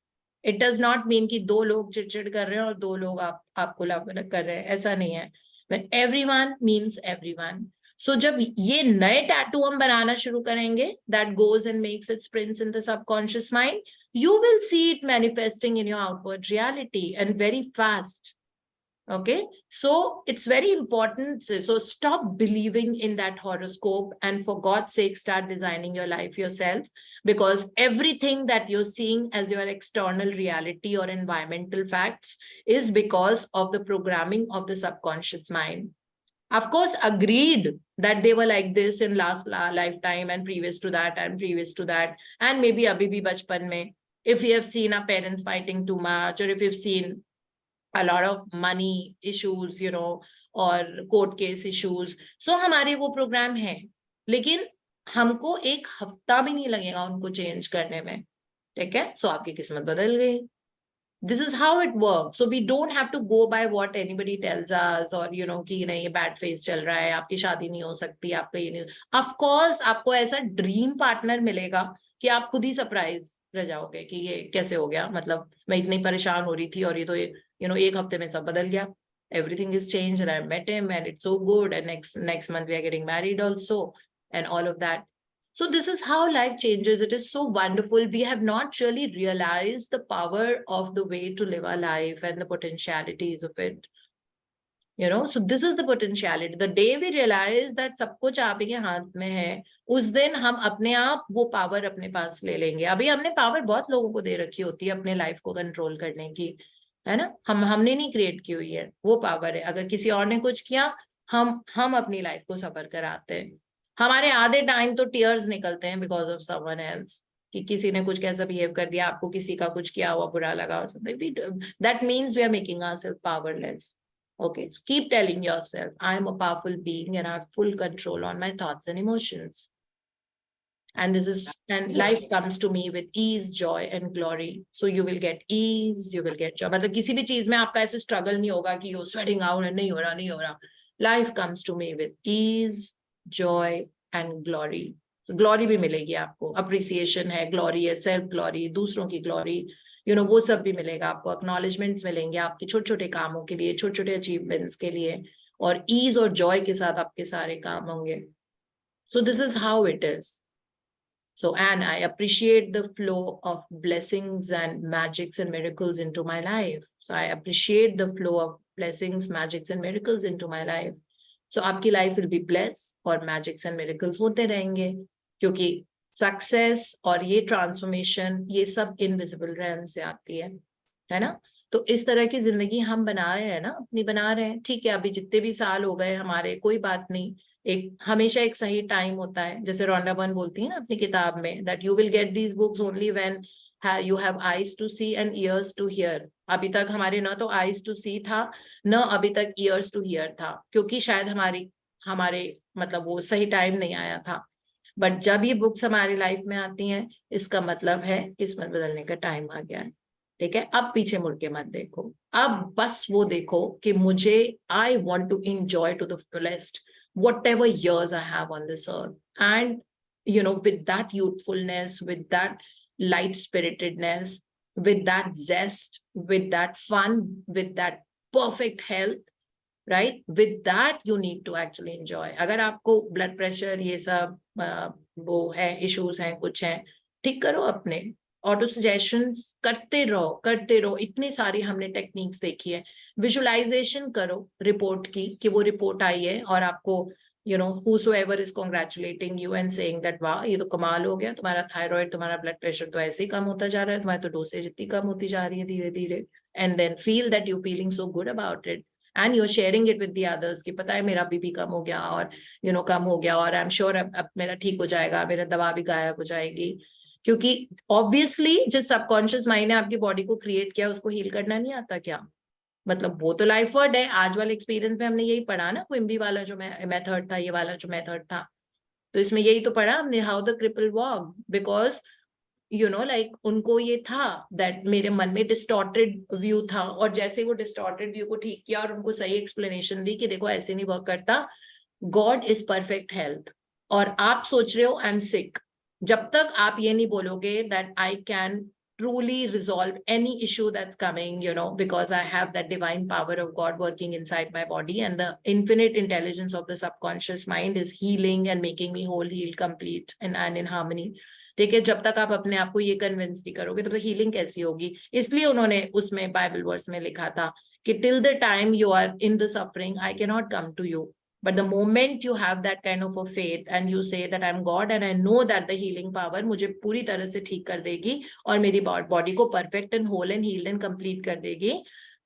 S2: It does not mean कि दो लोग चिड़चिड़ कर रहे हैं और दो लोग आपको लव कर रहे हैं, ऐसा नहीं है. When everyone means everyone. So जब ये नए टैटू हम बनाना शुरू करेंगे, that goes and makes its prints in the subconscious mind, you will see it manifesting in your outward reality, and very fast. Okay, so it's very important. So stop believing in that horoscope, and for God's sake, start designing your life yourself, because everything that you're seeing as your external reality or environmental facts is because of the programming of the subconscious mind. Of course, agreed that they were like this in last lifetime and previous to that and previous to that, and maybe abhi bhi bachpan mein, if we have seen our parents fighting too much, or if we've seen a lot of money issues, or court case issues, so हमारे वो programme है, लेकिन हमको एक हफ्ता भी नहीं लगेगा उनको चेंज करने में, ठीक है? सो आपकी किस्मत बदल गई. This is how it works. So we don't have to go by what anybody tells us, or कि नहीं ये bad phase चल रहा है, आपकी शादी नहीं हो सकती, आपका ये नहीं. Of course आपको ऐसा ड्रीम पार्टनर मिलेगा कि आप खुद ही सरप्राइज रह जाओगे कि ये कैसे हो गया, मतलब मैं इतनी परेशान हो रही थी और ये तो एक हफ्ते में सब बदल गया. Everything is changed and I met him and it's so good, and next month we are getting married also, and all of that. So this is how life changes. It is so wonderful. We have not really realized the power of the way to live our life and the potentialities of it. So this is the potentiality. The day we realize that सब कुछ आप ही के हाथ में है, उस दिन हम अपने आप वो पावर अपने पास ले लेंगे. अभी हमने पावर बहुत लोगों को दे रखी होती है अपने लाइफ को कंट्रोल करने की, है ना? हमने नहीं क्रिएट की हुई है, वो पावर है. अगर किसी और ने कुछ किया, हम अपनी लाइफ को सफर कराते हैं. हमारे आधे टाइम तो टीयर्स निकलते हैं बिकॉज ऑफ समवन एल्स, कि किसी ने कुछ कैसा बिहेव कर दिया, आपको किसी का कुछ किया हुआ बुरा लगा और something. That means we are making ourselves powerless. Okay, so keep telling yourself, I am a powerful being and I have full control on my thoughts and emotions. And life comes to me with ease, joy and glory. So you will get ease, you will get joy. मतलब किसी भी चीज में आपका ऐसे struggle नहीं होगा कि you're sweating out and नहीं हो रहा. Life comes to me with ease, joy and glory. So glory भी मिलेगी आपको. Appreciation है, glory है, self glory, दूसरों की glory. वो सब भी मिलेगा आपको. Acknowledgements मिलेंगे आपके छोटे छोटे कामों के लिए, छोटे छोटे achievements के लिए, और ease और joy के साथ आपके सारे काम होंगे. So this is how it is. So, and I appreciate the flow of blessings and magics and miracles into my life. So I appreciate the flow of blessings, magics and miracles into my life. So आपकी life will be blessed और magics and miracles होते रहेंगे, क्योंकि success और ये transformation ये सब invisible realm से आती है ना? तो इस तरह की जिंदगी हम बना रहे हैं ना, अपनी बना रहे हैं. ठीक है, अभी जितने भी साल हो गए हमारे, कोई बात नहीं. हमेशा एक सही टाइम होता है, जैसे रोंडा बर्न बोलती है ना अपनी किताब में, that you will get these books only when you have eyes to see and ears to hear. अभी तक हमारे ना तो eyes to see था, न अभी तक ears to hear था, क्योंकि शायद हमारे मतलब वो सही टाइम नहीं आया था. बट जब ये बुक्स हमारी लाइफ में आती हैं, इसका मतलब है किस्मत बदलने का टाइम आ गया है. ठीक है, अब पीछे मुड़ के मत देखो, अब बस वो देखो कि मुझे I want to enjoy to the fullest whatever years I have on this earth. And with that youthfulness, with that light spiritedness, with that zest, with that fun, with that perfect health, right? With that you need to actually enjoy. अगर आपको blood pressure ये सब वो है, issues हैं, कुछ हैं, ठीक करो अपने. ऑटो सजेशंस करते रहो. इतनी सारी हमने टेक्निक्स देखी है. विजुअलाइजेशन करो रिपोर्ट की, कि वो रिपोर्ट आई है और आपको whosoever is congratulating you and saying that वाह ये तो कमाल हो गया, तुम्हारा थायराइड, तुम्हारा ब्लड प्रेशर तो ऐसे ही कम होता जा रहा है, तुम्हारी तो डोसेज इतनी कम होती जा रही है धीरे धीरे. And then feel that you feeling so good about it, and you are sharing it with the others कि पता है मेरा बीपी कम हो गया, और कम हो गया, और आई एम श्योर अब मेरा ठीक हो जाएगा, मेरा दवा भी गायब हो जाएगी. क्योंकि ऑब्वियसली जिस सबकॉन्शियस माइंड ने आपकी बॉडी को क्रिएट किया, उसको हील करना नहीं आता क्या? मतलब वो तो लाइफ वर्ड है. आज वाले एक्सपीरियंस में हमने यही पढ़ा ना, क्विम्बी वाला जो मेथड था, ये वाला जो मेथड था, तो इसमें यही तो पढ़ा हमने, how the cripple walk. Because like उनको ये था दैट मेरे मन में डिस्टॉर्टेड व्यू था, और जैसे वो डिस्टॉर्टेड व्यू को ठीक किया और उनको सही एक्सप्लेनेशन दी कि देखो ऐसे नहीं वर्क करता, गॉड इज परफेक्ट हेल्थ. और आप सोच रहे हो आई एम सिक, जब तक आप ये नहीं बोलोगे that I can truly resolve any issue that's coming, because I have that divine power of God working inside my body, and the infinite intelligence of the subconscious mind is healing and making me whole, healed, complete, and in harmony. ठीक है, जब तक आप अपने आप को ये convince नहीं करोगे तब तक हीलिंग कैसी होगी। इसलिए उन्होंने उसमें बाइबल वर्स में लिखा था कि till the time you are in the suffering I can not come to you, but the moment you have that kind of a faith and you say that I'm God and I know that the healing power मुझे पूरी तरह से ठीक कर देगी और मेरी body को perfect and whole and healed and complete कर देगी,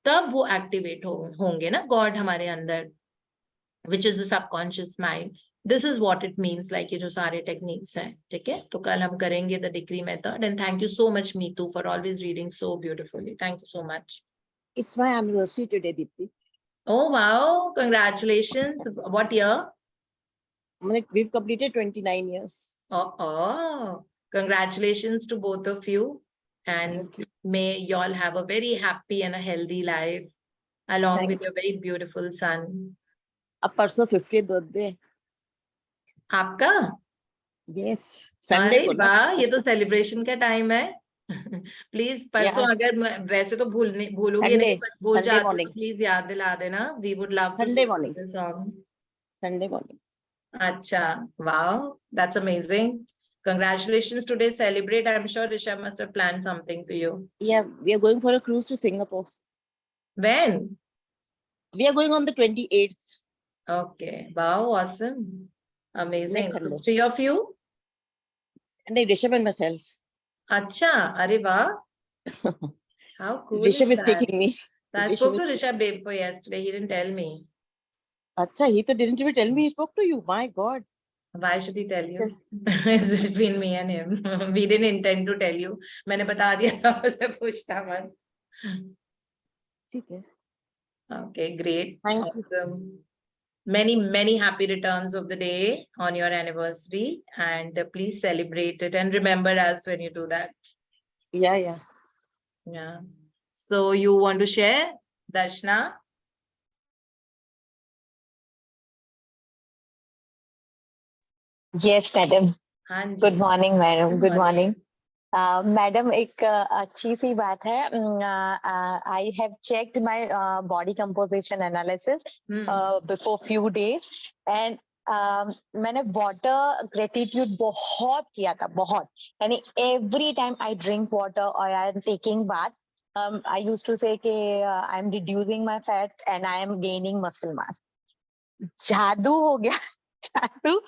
S2: तब वो एक्टिवेट होंगे ना गॉड हमारे अंदर, which is the subconscious mind. This is what it means, like ये जो सारे टेक्निक्स हैं, ठीक है। तो कल हम करेंगे the decree method and thank you so much Meetu for always reading so beautifully. Thank you so much.
S5: It's my anniversary today, Deepti.
S2: Oh wow, congratulations. What year?
S5: We've completed 29 years.
S2: Oh, congratulations to both of you. And
S5: Thank you.
S2: may you all have a very happy and a healthy life along
S5: Thank
S2: with your very beautiful son.
S5: अब परसों 50th birthday.
S2: आपका?
S5: Yes. Sunday
S2: अरे
S5: को ना.
S2: वाह, ये तो celebration का टाइम है। प्लीज परसों
S5: Yeah.
S2: अगर वैसे तो भूलूंगी
S5: Sunday.
S2: नहीं, but भूल
S5: Sunday
S2: जाती
S5: morning.
S2: तो प्लीज याद दिला देना। We would love to
S5: Sunday
S2: sing
S5: morning.
S2: the song.
S5: Sunday morning.
S2: अच्छा, wow, that's amazing. Congratulations today. Celebrate. I'm sure Rishabh must have planned something to you.
S5: Yeah, we are going for a cruise to Singapore.
S2: When?
S5: We are going on the 28th.
S2: Okay. Wow, awesome. Amazing.
S5: Next Sunday.
S2: So 3 of you?
S5: And then Rishabh and myself.
S2: Acha, अरे वाह. How cool
S5: Rishabh is
S2: that?
S5: taking me.
S2: So I spoke to Rishabh Babe for yesterday. He didn't tell me.
S5: Acha, he didn't even tell me he spoke to you. My God.
S2: Why should he tell you?
S5: Yes.
S2: It's between me and him. We didn't intend to tell you. मैंने बता दिया था, उसे पूछता मत.
S5: ठीक है.
S2: Okay, great.
S5: Thank you.
S2: Awesome. Many happy returns of the day on your anniversary, and please celebrate it and remember us when you do that.
S5: Yeah.
S2: Yeah. So you want to share, Darshna?
S6: Yes, madam.
S2: हाँ जी.
S6: Good morning, madam.
S2: Good
S6: Good
S2: morning.
S6: morning. Madam, एक अच्छी सी बात है. I have checked my body composition analysis before few days, and मैंने water gratitude बहुत किया था, बहुत. यानी every time I drink water or I am taking bath, I used to say कि I am reducing my fat and I am gaining muscle mass. जादू हो गया, जादू.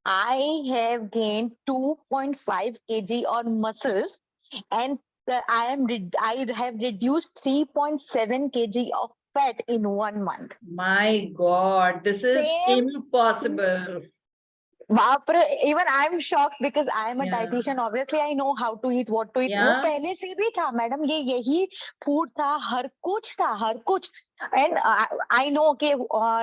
S6: I have gained 2.5 kg on muscles, and I have reduced 3.7 kg of fat in 1 month.
S2: My God, this is
S6: Same.
S2: impossible.
S6: Even I'm shocked because I am a
S2: Yeah.
S6: dietitian. Obviously, I know how to eat, what to eat. वो
S2: Yeah.
S6: पहले से भी था, madam. यही food था, हर कुछ था, हर कुछ. And I know, okay,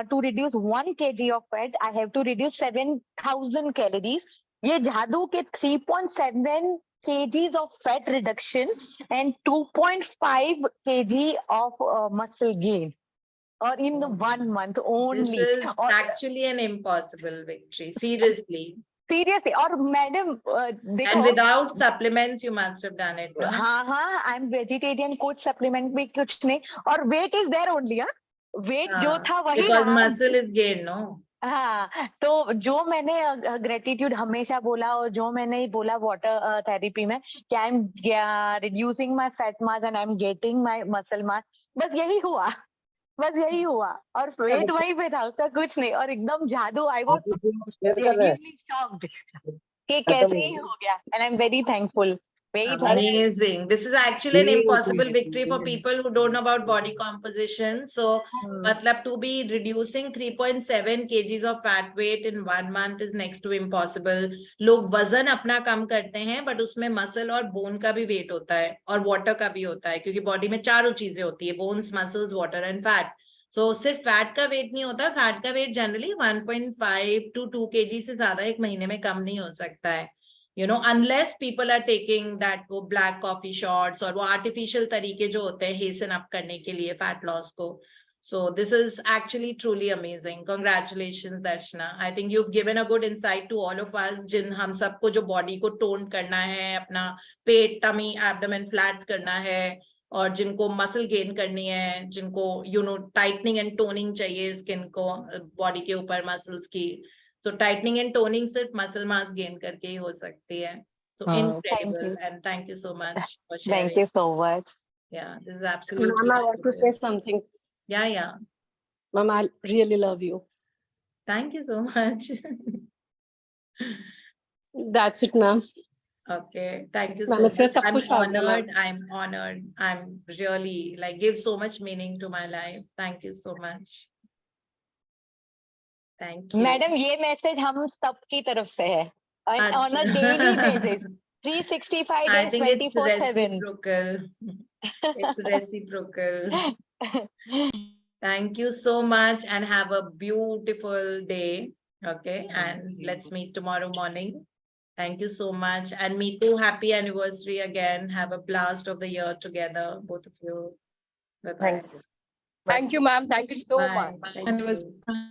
S6: to reduce 1 kg of fat, I have to reduce 7,000 calories. ये जादू के 3.7 kgs of fat reduction and 2.5 kg of muscle gain. Or in 1 month only.
S2: This is actually an impossible victory. Seriously.
S6: Seriously. Or madam,
S2: And without supplements, you must have done it. No?
S6: हाँ, I'm vegetarian. कुछ supplement भी कुछ नहीं. और weight is there only. Weight जो था वही
S2: because
S6: रहा.
S2: muscle is gained, no?
S6: हाँ, तो जो मैंने gratitude हमेशा बोला और जो मैंने बोला water therapy में कि I'm reducing my fat mass and I'm getting my muscle mass, बस यही हुआ. और वेट वही पे था, उसका कुछ नहीं. और एकदम जादू. आई वाज genuinely shocked कि कैसे ही हो गया. And I'm very thankful. Very thankful.
S2: Amazing. This is actually an impossible victory for people who don't know about body composition. So, matlab to be reducing 3.7 kgs of fat weight in 1 month is next to impossible. लोग वजन अपना कम करते हैं, but उसमें muscle और bone का भी wait होता है और वाटर का भी होता है, क्योंकि बॉडी में चारों चीजें होती है, bones, muscles, water and fat. So सिर्फ फैट का वेट नहीं होता. फैट का वेट जनरली 1.5 to 2 kg से ज्यादा एक महीने में कम नहीं हो सकता है. You know, unless people are taking that वो black coffee shots और वो artificial तरीके जो होते हैं hasten up करने के लिए fat loss को. So this is actually truly amazing. Congratulations, Darshna. I think you've given a good insight to all of us. जिन हम सबको जो body को tone करना है, अपना पेट, tummy, abdomen flat करना है, और जिनको muscle gain करनी है, जिनको tightening and toning चाहिए skin को, body के ऊपर muscles की. So tightening and toning सिर्फ muscle mass gain करके ही हो सकती है. So
S6: Thank
S2: incredible.
S6: you.
S2: And thank you so much for sharing.
S6: Thank you so much.
S2: Yeah, this is absolutely.
S7: Ma'am, I want to say
S2: wonderful.
S7: something.
S2: Yeah, yeah.
S7: Ma'am, I really love you.
S2: Thank you so much.
S7: That's it, ma'am.
S2: Okay, thank you
S7: Ma'am,
S2: so
S7: इसमें
S2: much.
S7: सब
S2: I'm
S7: कुछ आ गया, ma'am.
S2: honored. I'm honored. I'm really like give so much meaning to my life. Thank you so much. Thank you.
S6: Madam ये message हम सबकी तरफ से है on a daily basis 365
S2: I
S6: days
S2: think it's
S6: 24/7
S2: reciprocal. It's reciprocal. Thank you so much and have a beautiful day. Okay, and let's meet tomorrow morning. Thank you so much. And me too. Happy anniversary again. Have a blast of the year together, both of you. Bye-bye.
S7: Thank you, ma'am. Thank you so
S2: Bye.
S7: much.
S2: Thank you.